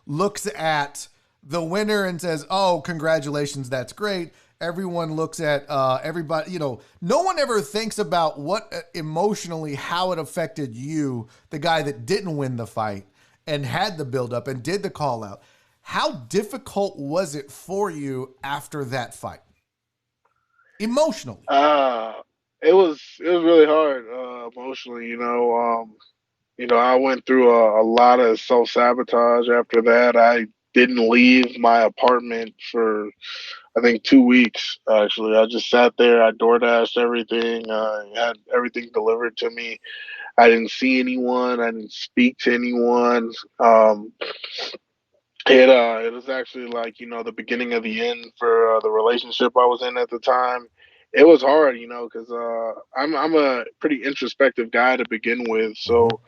looks at the winner and says, "Oh, congratulations, that's great." Everyone looks at everybody, no one ever thinks about what emotionally, how it affected you, the guy that didn't win the fight and had the buildup and did the call out. How difficult was it for you after that fight? Emotionally. It was really hard emotionally. I went through a lot of self sabotage after that. I didn't leave my apartment for I think 2 weeks. Actually, I just sat there. I door dashed everything. Had everything delivered to me. I didn't see anyone. I didn't speak to anyone. It was actually like the beginning of the end for the relationship I was in at the time. It was hard, because I'm a pretty introspective guy to begin with, Mm-hmm. so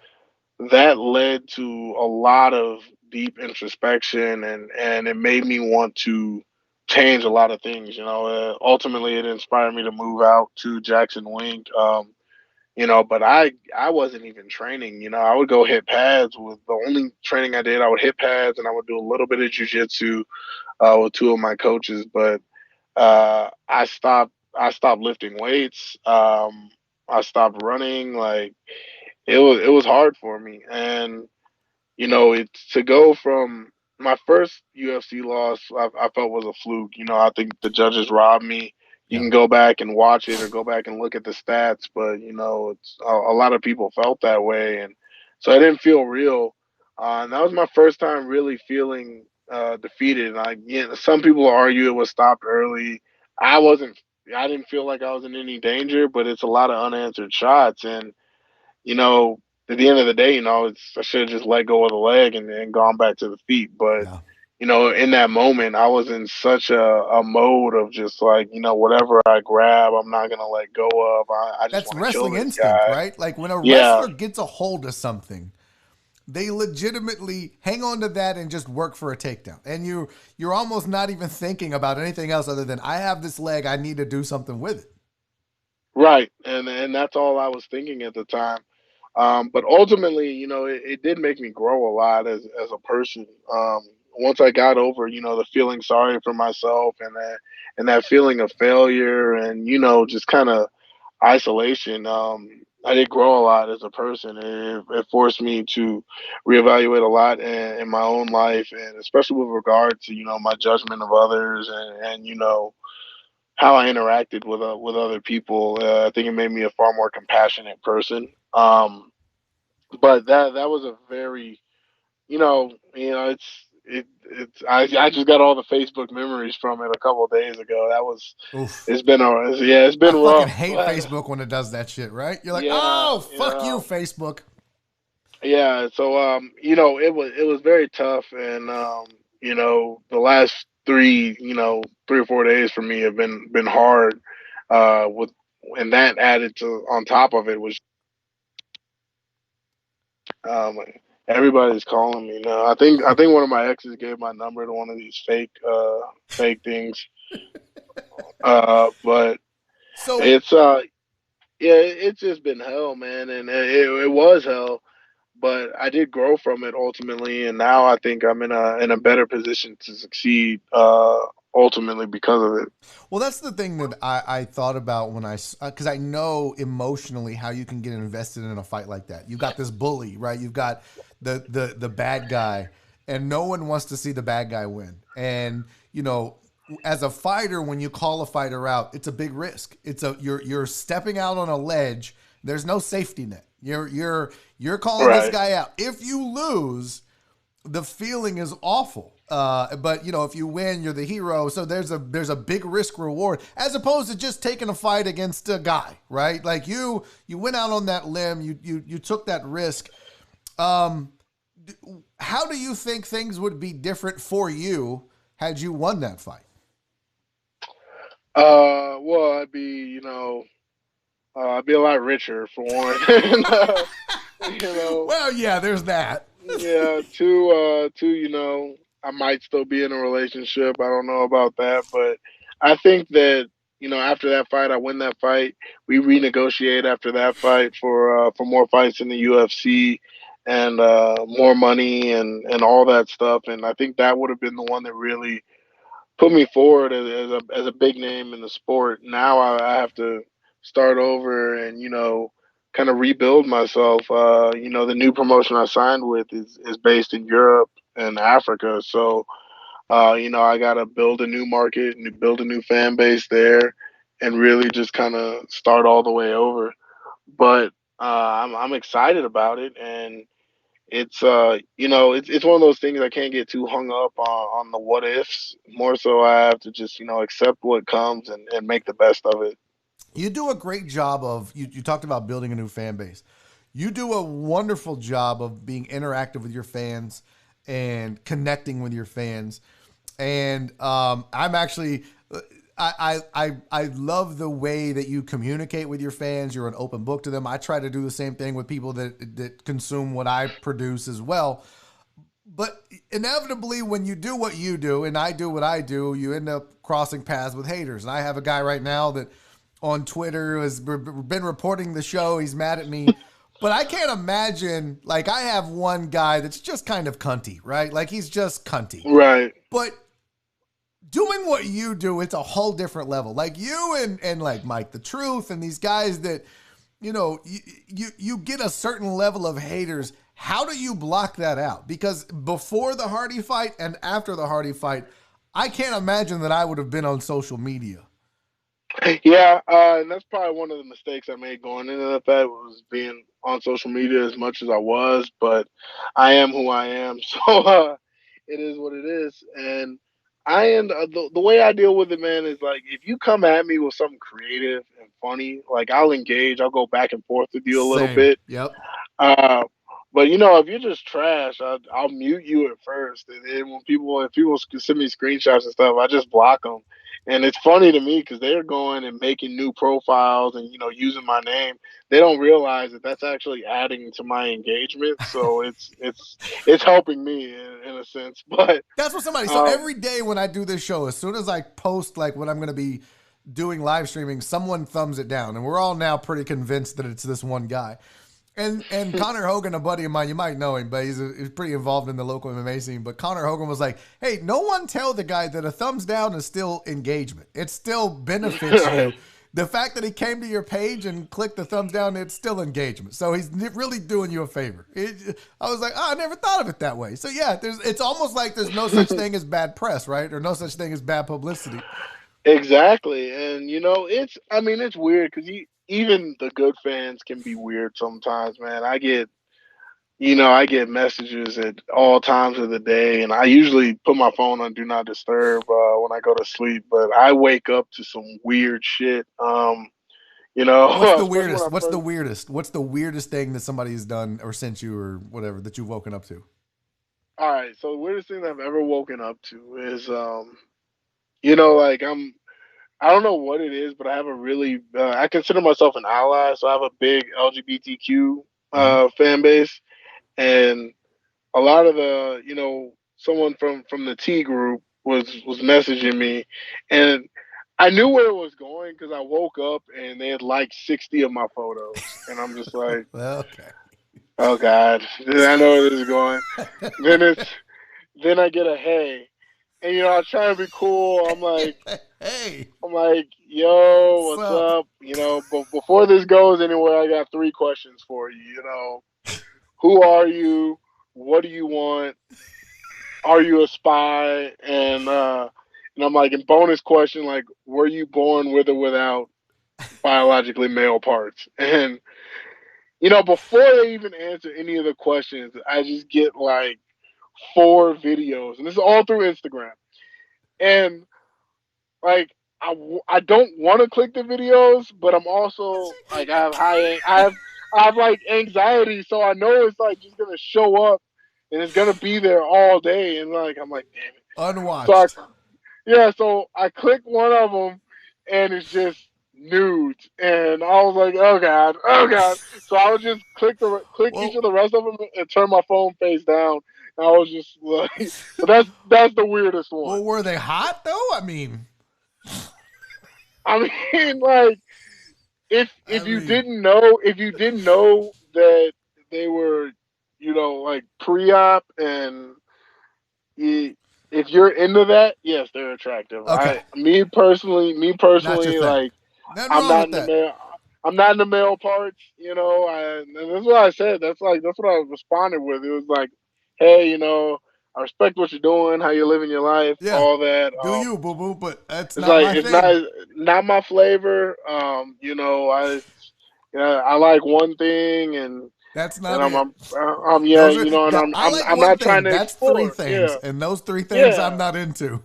that led to a lot of deep introspection, and it made me want to change a lot of things. Ultimately, it inspired me to move out to Jackson Wink. But I wasn't even training. I would go hit pads. With the only training I did, I would hit pads and I would do a little bit of jujitsu with two of my coaches. But I stopped lifting weights. I stopped running. Like it was hard for me, and it's to go from my first UFC loss, I felt was a fluke. I think the judges robbed me. You Yeah. can go back and watch it or go back and look at the stats, but it's a lot of people felt that way, and so it didn't feel real. And that was my first time really feeling defeated. Like, some people argue it was stopped early. I wasn't. I didn't feel like I was in any danger, but it's a lot of unanswered shots, and you know, at the end of the day, I should have just let go of the leg and gone back to the feet. But Yeah. in that moment, I was in such a mode of just like, whatever I grab, I'm not gonna let go of. I just That's want to kill wrestling this instinct, guy. right? Like when a Yeah, wrestler gets a hold of something, they legitimately hang on to that and just work for a takedown. And you're almost not even thinking about anything else other than I have this leg, I need to do something with it. right. And that's all I was thinking at the time. But ultimately, it did make me grow a lot as a person. Once I got over, the feeling sorry for myself and that feeling of failure and just kind of isolation. I did grow a lot as a person. It forced me to reevaluate a lot in my own life, and especially with regard to my judgment of others and how I interacted with other people. I think it made me a far more compassionate person. But that was a very it's I just got all the Facebook memories from it a couple of days ago. Oof. It's been it's I been fucking rough, hate but Facebook when it does that shit, right? You're like, yeah, oh, fuck you, Facebook. yeah. So it was very tough, and the last 3 or 4 days for me have been hard. With and that added to on top of it was Um, everybody's calling me now. I think one of my exes gave my number to one of these fake things. But So it's yeah, it's just been hell, man, and it was hell. But I did grow from it ultimately, and now I think I'm in a better position to succeed. Ultimately because of it. Well, that's the thing that I thought about when because I know emotionally how you can get invested in a fight like that. You got this bully, right? You've got the bad guy, and no one wants to see the bad guy win. And as a fighter, when you call a fighter out, it's a big risk. You're stepping out on a ledge. There's no safety net. You're calling this Right. guy out. If you lose, the feeling is awful. But if you win, you're the hero. So there's a big risk reward as opposed to just taking a fight against a guy, right? Like you went out on that limb, you took that risk. Um, how do you think things would be different for you had you won that fight? Well, I'd be a lot richer for one. And, you know, Well, yeah, there's that. Yeah, two, I might still be in a relationship. I don't know about that, but I think that, after that fight, I win that fight. We renegotiate after that fight for more fights in the UFC, and more money and all that stuff. And I think that would have been the one that really put me forward as a big name in the sport. Now I have to start over and kind of rebuild myself. The new promotion I signed with is based in Europe and Africa, so I got to build a new market and build a new fan base there, and really just kind of start all the way over. But I'm excited about it, and it's one of those things I can't get too hung up on the what ifs. More so, I have to just accept what comes and make the best of it. You do a great job of you talked about building a new fan base. You do a wonderful job of being interactive with your fans and connecting with your fans. And I'm actually I love the way that you communicate with your fans. You're an open book to them. I try to do the same thing with people that consume what I produce as well. But inevitably, when you do what you do and I do what I do, you end up crossing paths with haters. And I have a guy right now that on Twitter has been reporting the show. He's mad at me. But I can't imagine, like, I have one guy that's just kind of cunty, right? Like, he's just cunty. Right. But doing what you do, it's a whole different level. Like you and like Mike the Truth and these guys that, you get a certain level of haters. How do you block that out? Because before the Hardy fight and after the Hardy fight, I can't imagine that I would have been on social media. Yeah, and that's probably one of the mistakes I made going into that fight was being on social media as much as I was. But I am who I am, so it is what it is. And the way I deal with it, man, is like if you come at me with something creative and funny, like I'll engage, I'll go back and forth with you a little Same. bit. Yep. But if you're just trash, I'll mute you at first, and then if people send me screenshots and stuff, I just block them. And it's funny to me because they're going and making new profiles and using my name. They don't realize that that's actually adding to my engagement. So it's helping me in a sense. But that's what somebody. So every day when I do this show, as soon as I post like what I'm going to be doing live streaming, someone thumbs it down, and we're all now pretty convinced that it's this one guy. And Connor Hogan, a buddy of mine, you might know him, but he's pretty involved in the local MMA scene. But Connor Hogan was like, hey, no one tell the guy that a thumbs down is still engagement. It still benefits you. The fact that he came to your page and clicked the thumbs down, it's still engagement. So he's really doing you a favor. I was like, I never thought of it that way. So yeah, it's almost like there's no such thing as bad press, right? Or no such thing as bad publicity. Exactly. And it's weird because even the good fans can be weird sometimes, man. I get messages at all times of the day, and I usually put my phone on do not disturb when I go to sleep. But I wake up to some weird shit. What's the weirdest? What's the weirdest thing that somebody's done or sent you or whatever that you've woken up to? All right, so the weirdest thing I've ever woken up to is, like I don't know what it is, but I have a really, I consider myself an ally, so I have a big LGBTQ fan base, and a lot of someone from the T group was messaging me, and I knew where it was going because I woke up and they had liked 60 of my photos, and I'm just like, okay, oh God, I know where this is going. Then I get a hey. And I try to be cool. I'm like, hey. I'm like, yo, what's up? But before this goes anywhere, I got 3 questions for you. Who are you? What do you want? Are you a spy? And I'm like, in bonus question, like, were you born with or without biologically male parts? And before they even answer any of the questions, I just get like 4 videos, and this is all through Instagram. And like, I don't want to click the videos, but I'm also like, I have like anxiety, so I know it's like just gonna show up and it's gonna be there all day, and like I'm like, damn it, unwatched. So I click one of them, and it's just nudes, and I was like, oh god. So I would just click each of the rest of them and turn my phone face down. I was just like, but that's the weirdest one. Well, were they hot though? I mean, like, if you didn't know that they were like pre-op, and if you're into that, yes, they're attractive. Okay. Me Not your personally, thing. like Nothing I'm wrong not with in the that. male. I'm not in the male parts, and that's what I said. That's what I responded with. It was like, hey, I respect what you're doing, how you're living your life, Yeah. all that. Do you, boo boo? But that's It's not like my it's thing. not my flavor. I like one thing, and That's and not it. yeah, Those are, and I like I'm one not trying thing. to That's three explore. things. Yeah, And those three things I'm yeah. not into.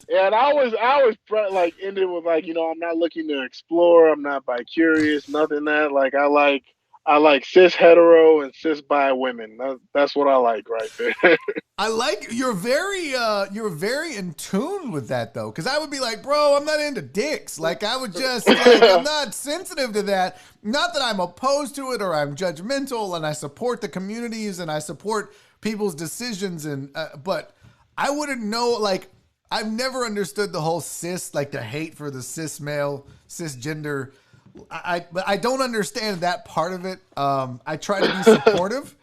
Yeah, and like ended with like, I'm not looking to explore. I'm not bi curious. Nothing that like I like cis hetero and cis bi women. That's what I like right there. I like you're very in tune with that though, because I would be like, bro, I'm not into dicks. Like I would just like I'm not sensitive to that. Not that I'm opposed to it or I'm judgmental, and I support the communities and I support people's decisions, and but I wouldn't know. Like I've never understood the whole cis, like the hate for the cis male, cisgender. But I don't understand that part of it. I try to be supportive.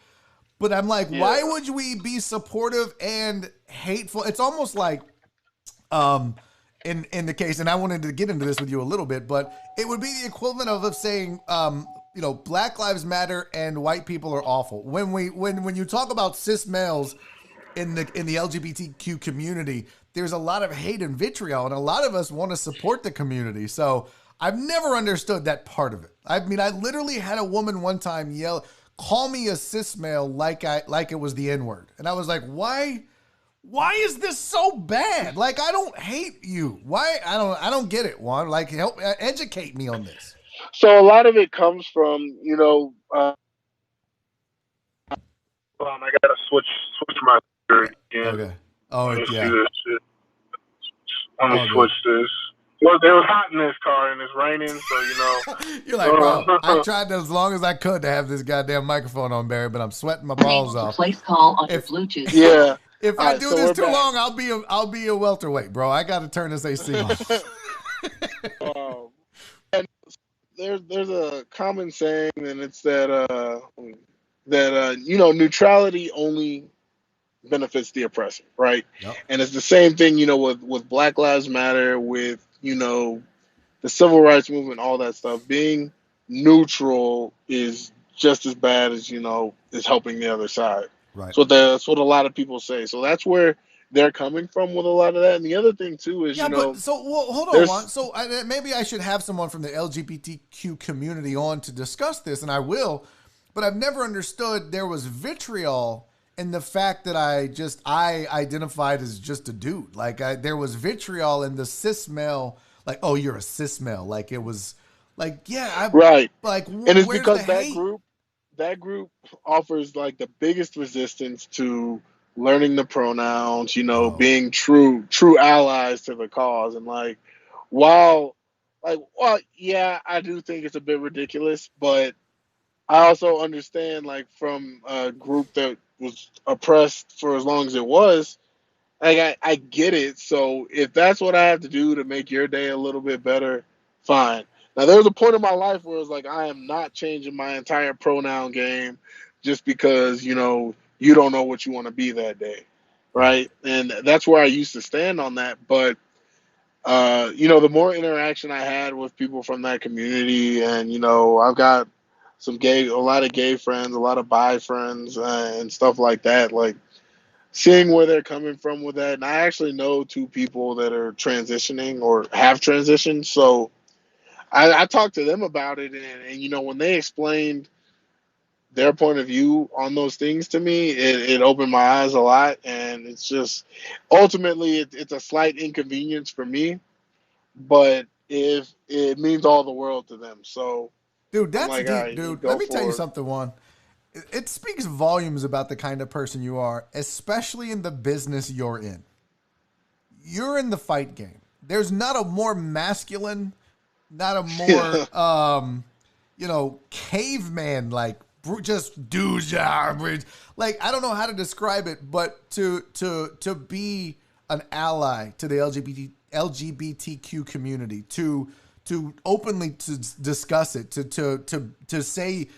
But I'm like, why Yeah. would we be supportive and hateful? It's almost like, in the case, and I wanted to get into this with you a little bit, but it would be the equivalent of saying, Black Lives Matter and white people are awful. When you talk about cis males in the LGBTQ community, there's a lot of hate and vitriol, and a lot of us want to support the community. So I've never understood that part of it. I mean, I literally had a woman one time call me a cis male like it was the N-word. And I was like, why is this so bad? Like, I don't hate you. Why? I don't get it, Juan. Like, help educate me on this. So a lot of it comes from, I gotta switch my Okay. again. Okay. Oh, Let me see yeah. this shit. Let me Oh, switch good. this. Well, it was hot in this car and it's raining, so You're like, bro, I tried as long as I could to have this goddamn microphone on, Barry, but I'm sweating my balls off. Place call on your If Bluetooth. yeah. if All I right, do so this we're too back. long, I'll be a welterweight, bro. I got to turn this AC on. um, and there's a common saying, and it's that neutrality only benefits the oppressor, right? Yep. And it's the same thing, with Black Lives Matter, with the civil rights movement, all that stuff. Being neutral is just as bad as is helping the other side. Right. That's what a lot of people say. So that's where they're coming from with a lot of that. And the other thing too is Yeah, but so hold on, Juan. there's So maybe I should have someone from the LGBTQ community on to discuss this, and I will. But I've never understood there was vitriol in the fact that I identified as just a dude. Like there was vitriol in the cis male. Like, oh, you're a cis male. Like it was, like right. like And it's where's the because hate? that group offers like the biggest resistance to learning the pronouns, Oh, being true allies to the cause. And like while yeah, I do think it's a bit ridiculous, but I also understand, like, from a group that was oppressed for as long as it was, like I get it. So if that's what I have to do to make your day a little bit better, fine. Now there was a point in my life where it was like I am not changing my entire pronoun game just because you don't know what you want to be that day, right. right? And that's where I used to stand on that. But the more interaction I had with people from that community, and I've got a lot of gay friends, a lot of bi friends, and stuff like that. Like seeing where they're coming from with that, and I actually know two people that are transitioning or have transitioned, so I talked to them about it, and when they explained their point of view on those things to me, it opened my eyes a lot, and it's just ultimately it's a slight inconvenience for me, but if it means all the world to them. So Dude, I'm that's like, all deep, right, you dude. Let go me tell you for it. something, Juan. It speaks volumes about the kind of person you are, especially in the business you're in. You're in the fight game. There's not a more masculine, not a Yeah. more caveman like just do job. Like I don't know how to describe it, but to be an ally to the LGBTQ community, to openly to discuss it, to say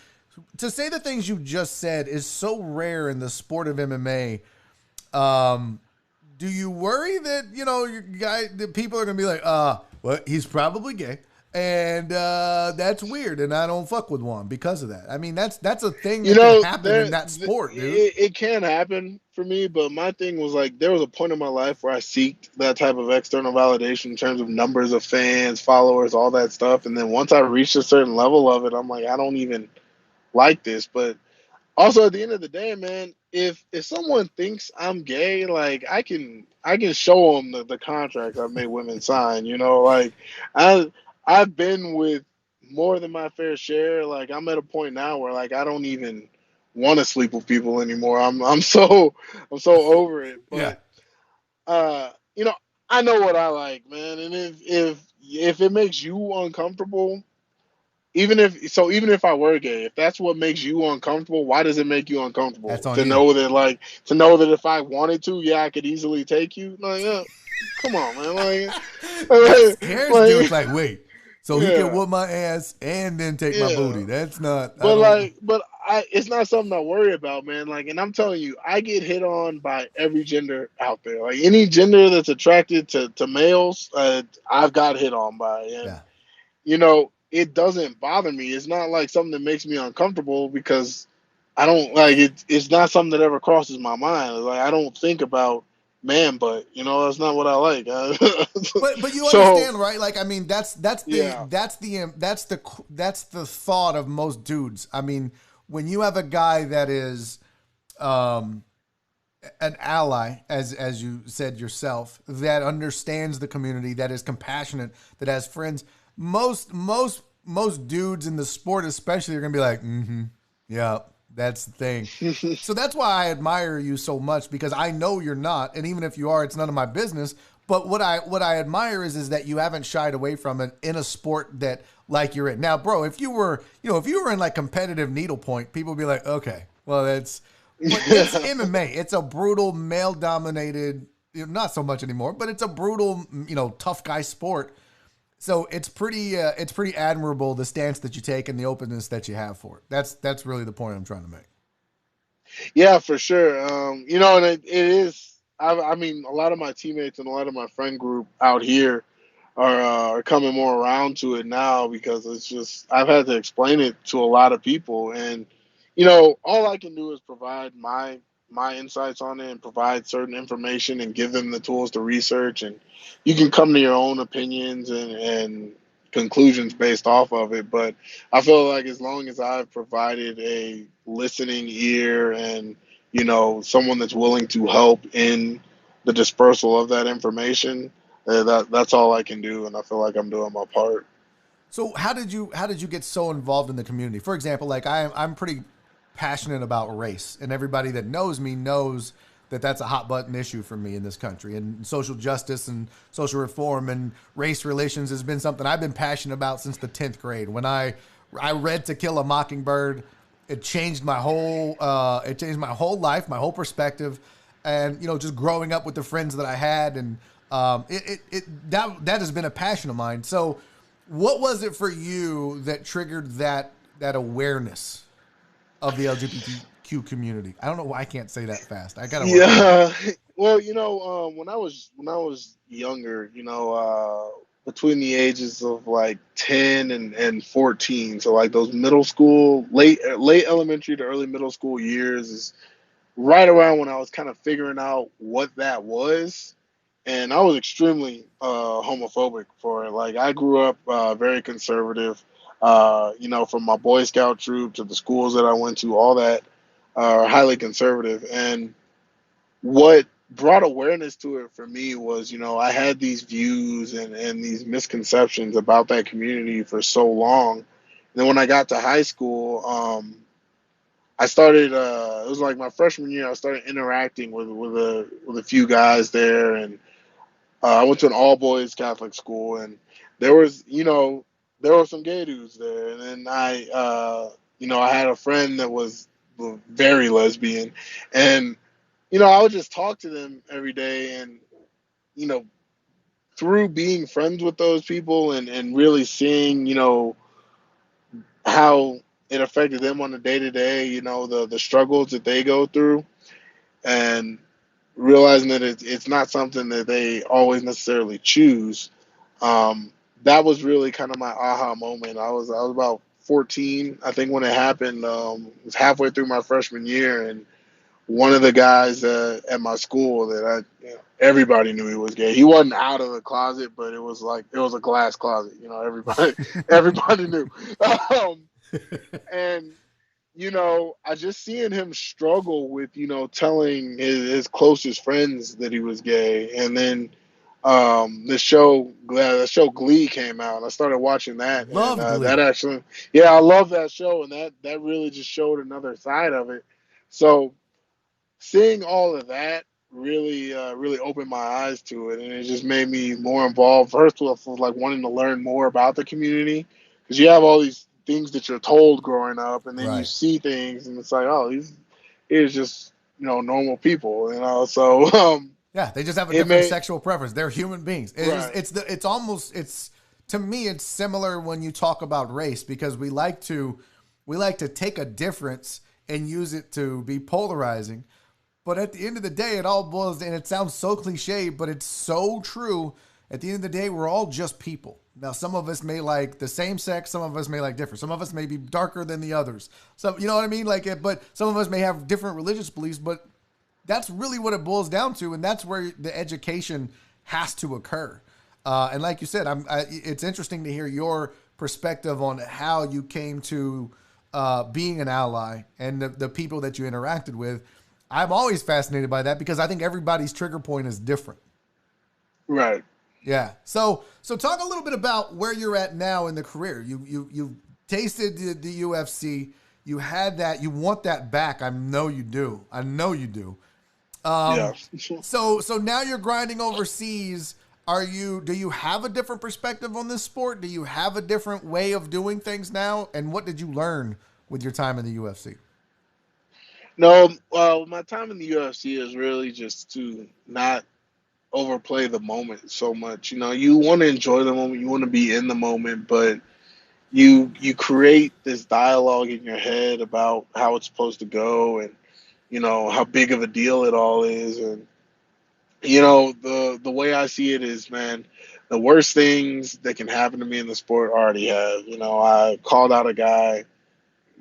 to say the things you just said is so rare in the sport of MMA. Do you worry that, the people are going to be like, well, he's probably gay. And that's weird, and I don't fuck with Juan because of that. I mean, that's a thing that can happen in that sport, dude. It can happen for me, but my thing was like there was a point in my life where I seeked that type of external validation in terms of numbers of fans, followers, all that stuff. And then once I reached a certain level of it, I'm like, I don't even like this. But also at the end of the day, man, if someone thinks I'm gay, like I can show them the contracts I've made women sign. Like I've been with more than my fair share. Like I'm at a point now where like I don't even want to sleep with people anymore. I'm so over it. Yeah. But I know what I like, man. And if it makes you uncomfortable, even if I were gay, if that's what makes you uncomfortable, why does it make you uncomfortable? That's on To you. know that if I wanted to, yeah, I could easily take you. Like, yeah, come on, man. Like, Scares like, dudes like, wait, so he Yeah. can whoop my ass and then take my Yeah. booty. That's not. It's not something I worry about, man. Like, and I'm telling you, I get hit on by every gender out there. Like any gender that's attracted to males, I've got hit on by, and Yeah. it doesn't bother me. It's not like something that makes me uncomfortable because I don't like it. It's not something that ever crosses my mind. Like I don't think about man, but that's not what I like. But you So, understand, right? Like, I mean, that's Yeah. the thought of most dudes. I mean, when you have a guy that is an ally, as you said yourself, that understands the community, that is compassionate, that has friends, most dudes in the sport especially are gonna be like, yeah, that's the thing. So that's why I admire you so much, because I know you're not, and even if you are, it's none of my business. But what I admire is that you haven't shied away from it in a sport that like you're in. Now, bro, if you were in like competitive needlepoint, people would be like, okay, well, but it's MMA. It's a brutal male dominated, not so much anymore, but it's a brutal, tough guy sport. So it's pretty admirable, the stance that you take and the openness that you have for it. That's really the point I'm trying to make. Yeah, for sure. And it is. I mean, a lot of my teammates and a lot of my friend group out here are coming more around to it now because it's just I've had to explain it to a lot of people, and all I can do is provide my insights on it and provide certain information and give them the tools to research, and you can come to your own opinions and conclusions based off of it. But I feel like as long as I've provided a listening ear and someone that's willing to help in the dispersal of that information, that's all I can do, and I feel like I'm doing my part. So how did you get so involved in the community? For example, like I'm pretty passionate about race, and everybody that knows me knows that that's a hot button issue for me in this country, and social justice and social reform and race relations has been something I've been passionate about since the 10th grade. When I read To Kill a Mockingbird, it changed my whole life, my whole perspective, and just growing up with the friends that I had, and that has been a passion of mine. So what was it for you that triggered that awareness of the LGBTQ community? I don't know why I can't say that fast. I gotta work on it. Yeah. Well, when I was younger, between the ages of like 10 and 14, so like those middle school, late elementary to early middle school years is right around when I was kind of figuring out what that was. And I was extremely homophobic for it. Like I grew up very conservative, from my Boy Scout troop to the schools that I went to, all that are highly conservative. And what brought awareness to it for me was, I had these views and these misconceptions about that community for so long. And then when I got to high school, I started. It was like my freshman year. I started interacting with a few guys there, and I went to an all boys Catholic school, and there was, there were some gay dudes there, and then I had a friend that was very lesbian, and I would just talk to them every day, and you know, through being friends with those people and really seeing, how it affected them on the day to day. You know, the struggles that they go through, and realizing that it's not something that they always necessarily choose. Um, that was really kind of my aha moment. I was about 14, I think, when it happened. It was halfway through my freshman year, and one of the guys at my school that everybody knew he was gay. He wasn't out of the closet, but it was like it was a glass closet. You know, everybody knew. Um, and I just seeing him struggle with telling his closest friends that he was gay, and then the show Glee came out. And I started watching that, and Love that Glee. actually, yeah, I love that show, and that really just showed another side of it. So seeing all of that really opened my eyes to it, and it just made me more involved. First of all, like wanting to learn more about the community, because you have all these things that you're told growing up, and then you Right. see things, and it's like, oh, these just normal people, So Yeah, they just have a it different made sexual preference. They're human beings. It's just right, it's to me it's similar when you talk about race, because we like to take a difference and use it to be polarizing. But at the end of the day, it all boils down, and it sounds so cliche, but it's so true. At the end of the day, we're all just people. Now, some of us may like the same sex, some of us may like different. Some of us may be darker than the others. So, you know what I mean? But some of us may have different religious beliefs, but that's really what it boils down to, and that's where the education has to occur. And like you said, it's interesting to hear your perspective on how you came to being an ally and the people that you interacted with. I'm always fascinated by that because I think everybody's trigger point is different. right. Yeah. So talk a little bit about where you're at now in the career. You tasted the UFC. You had that. You want that back. I know you do. I know you do. Yeah. So now you're grinding overseas. Do you have a different perspective on this sport? Do you have a different way of doing things now? And what did you learn with your time in the UFC? No, well, my time in the UFC is really just to not overplay the moment so much. You want to enjoy the moment, you want to be in the moment, but you create this dialogue in your head about how it's supposed to go, and how big of a deal it all is. And the way I see it is, man, the worst things that can happen to me in the sport already have. I called out a guy,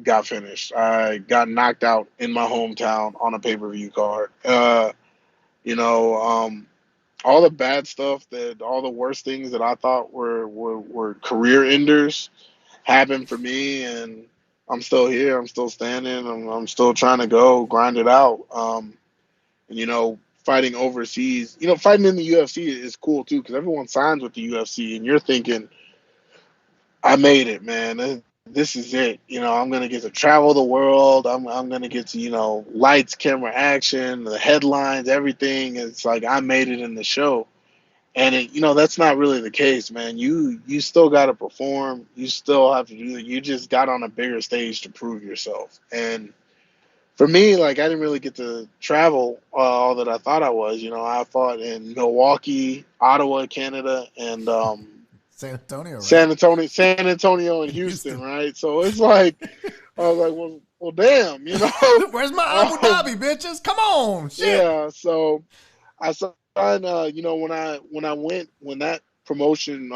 got finished. I got knocked out in my hometown on a pay-per-view card. You know, all the bad stuff, that all the worst things that I thought were career enders happened for me, and I'm still here. I'm still standing. I'm still trying to go grind it out. And, fighting overseas, fighting in the UFC is cool too, because everyone signs with the UFC, and you're thinking, I made it, man. This is it. I'm gonna get to travel the world. I'm gonna get to lights, camera, action, the headlines, everything. It's like I made it in the show, and that's not really the case, man. You still got to perform. You still have to do it. You just got on a bigger stage to prove yourself. And for me, like, I didn't really get to travel all that I thought I was. I fought in Milwaukee, Ottawa, Canada, and San Antonio, right? San Antonio, and Houston, Houston. right? So it's like I was like, well, damn, Where's my Abu Dhabi, bitches? Come on, shit. yeah. So I signed, when that promotion,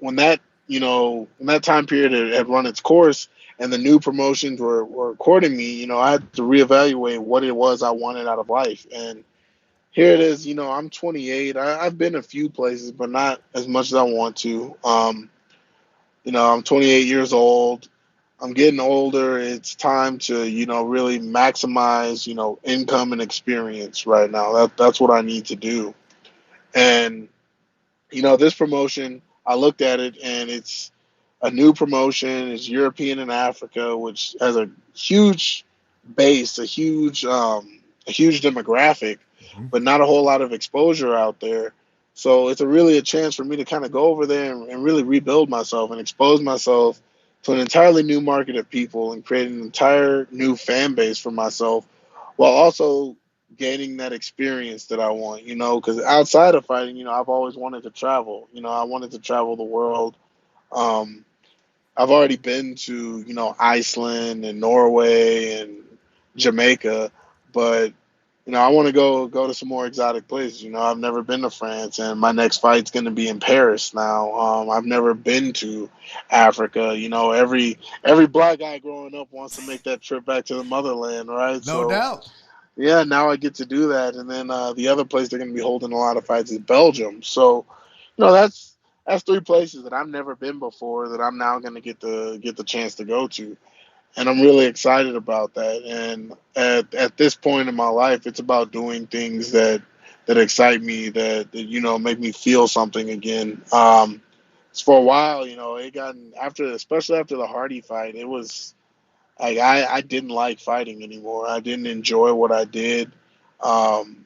when that time period had run its course, and the new promotions were courting me, I had to reevaluate what it was I wanted out of life. And here it is. I'm 28. I've been a few places, but not as much as I want to. I'm 28 years old. I'm getting older. It's time to, really maximize, income and experience right now. That's what I need to do. And, this promotion, I looked at it, and it's a new promotion. It's European and Africa, which has a huge base, a huge demographic, Mhm. but not a whole lot of exposure out there. So it's really a chance for me to kind of go over there and really rebuild myself and expose myself to an entirely new market of people, and create an entire new fan base for myself, while also gaining that experience that I want, because outside of fighting, I've always wanted to travel. I wanted to travel the world. Um, I've already been to, Iceland and Norway and Jamaica, but I want to go to some more exotic places. I've never been to France, and my next fight's going to be in Paris now. I've never been to Africa. Every black guy growing up wants to make that trip back to the motherland, right? No So doubt. yeah, now I get to do that. And then the other place they're going to be holding a lot of fights is Belgium. So, that's three places that I've never been before that I'm now going to get the chance to go to, and I'm really excited about that. And at this point in my life, it's about doing things that excite me, that make me feel something again. For a while, it got especially after the Hardy fight, it was like I didn't like fighting anymore. I didn't enjoy what I did. Um,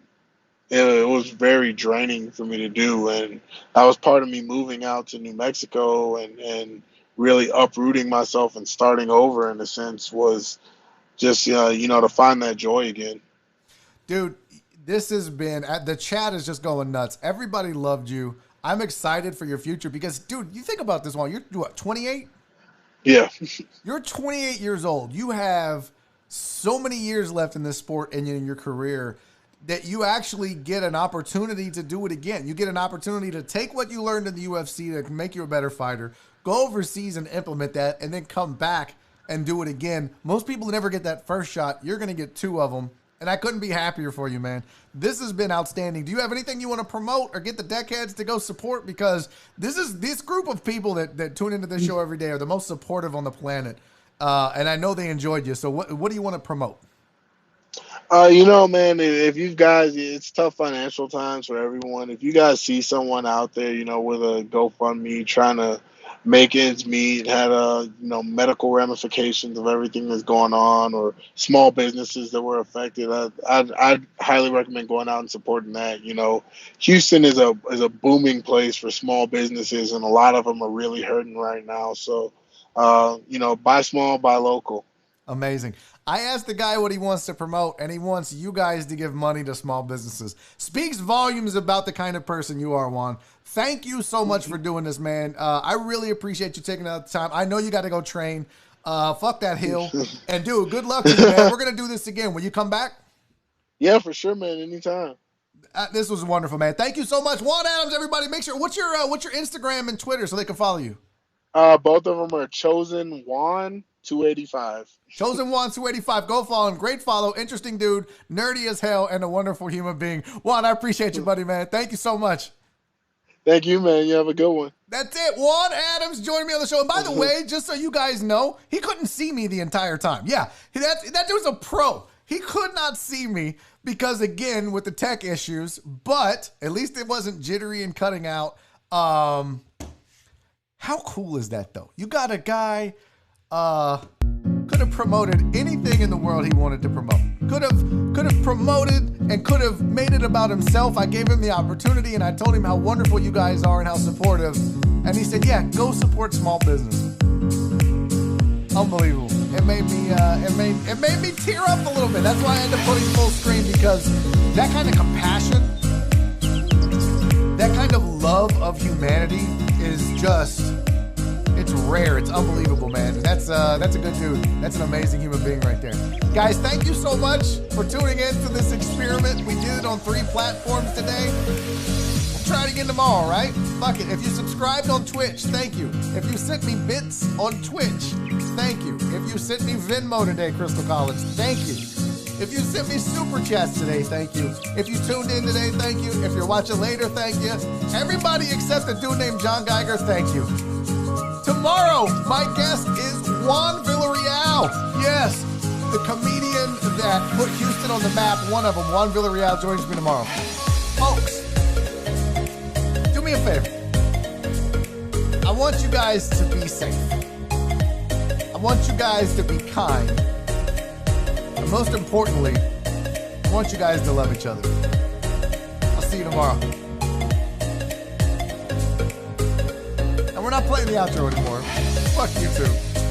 it was very draining for me to do, and that was part of me moving out to New Mexico and really uprooting myself and starting over in a sense was just to find that joy again. Dude, this has been, the chat is just going nuts. Everybody loved you. I'm excited for your future because, dude, you think about this one. You're what, 28? Yeah. You're 28 years old. You have so many years left in this sport and in your career that you actually get an opportunity to do it again. You get an opportunity to take what you learned in the UFC to make you a better fighter, go overseas and implement that, and then come back and do it again. Most people never get that first shot. You're going to get two of them, and I couldn't be happier for you, man. This has been outstanding. Do you have anything you want to promote or get the deckheads to go support? Because this group of people that tune into this show every day are the most supportive on the planet, and I know they enjoyed you. So what do you want to promote? Man, if you guys, it's tough financial times for everyone. If you guys see someone out there, with a GoFundMe trying to make ends meet, had medical ramifications of everything that's going on, or small businesses that were affected, I'd highly recommend going out and supporting that. Houston is a booming place for small businesses, and a lot of them are really hurting right now. So, buy small, buy local. Amazing. I asked the guy what he wants to promote, and he wants you guys to give money to small businesses. Speaks volumes about the kind of person you are, Juan. Thank you so much for doing this, man. I really appreciate you taking out the time. I know you got to go train. Fuck that hill. And, dude, good luck to you, man. We're going to do this again. Will you come back? Yeah, for sure, man. Anytime. This was wonderful, man. Thank you so much. Juan Adams, everybody. Make sure, what's your Instagram and Twitter so they can follow you? Both of them are Chosen Juan 285. Chosen Juan 285. Go follow him. Great follow. Interesting dude. Nerdy as hell and a wonderful human being. Juan, I appreciate you, buddy, man. Thank you so much. Thank you, man. You have a good one. That's it. Juan Adams joined me on the show. And by the way, just so you guys know, he couldn't see me the entire time. Yeah, that dude's a pro. He could not see me because, again, with the tech issues, but at least it wasn't jittery and cutting out. How cool is that, though? You got a guy could have promoted anything in the world he wanted to promote. Could have promoted and could have made it about himself. I gave him the opportunity, and I told him how wonderful you guys are and how supportive. And he said, "Yeah, go support small business." Unbelievable. It made me tear up a little bit. That's why I ended up putting full screen, because that kind of compassion, that kind of love of humanity is just, it's rare. It's unbelievable, man. That's a good dude. That's an amazing human being right there. Guys, thank you so much for tuning in to this experiment. We did it on 3 platforms today. We'll try it again tomorrow, right? Fuck it. If you subscribed on Twitch, thank you. If you sent me bits on Twitch, thank you. If you sent me Venmo today, Crystal College, thank you. If you sent me super chats today, thank you. If you tuned in today, thank you. If you're watching later, thank you. Everybody except a dude named John Geiger, thank you. Tomorrow, my guest is Juan Villarreal. Yes, the comedian that put Houston on the map, one of them, Juan Villarreal, joins me tomorrow. Folks, do me a favor. I want you guys to be safe. I want you guys to be kind. And most importantly, I want you guys to love each other. I'll see you tomorrow. And we're not playing the outro anymore. Fuck you too.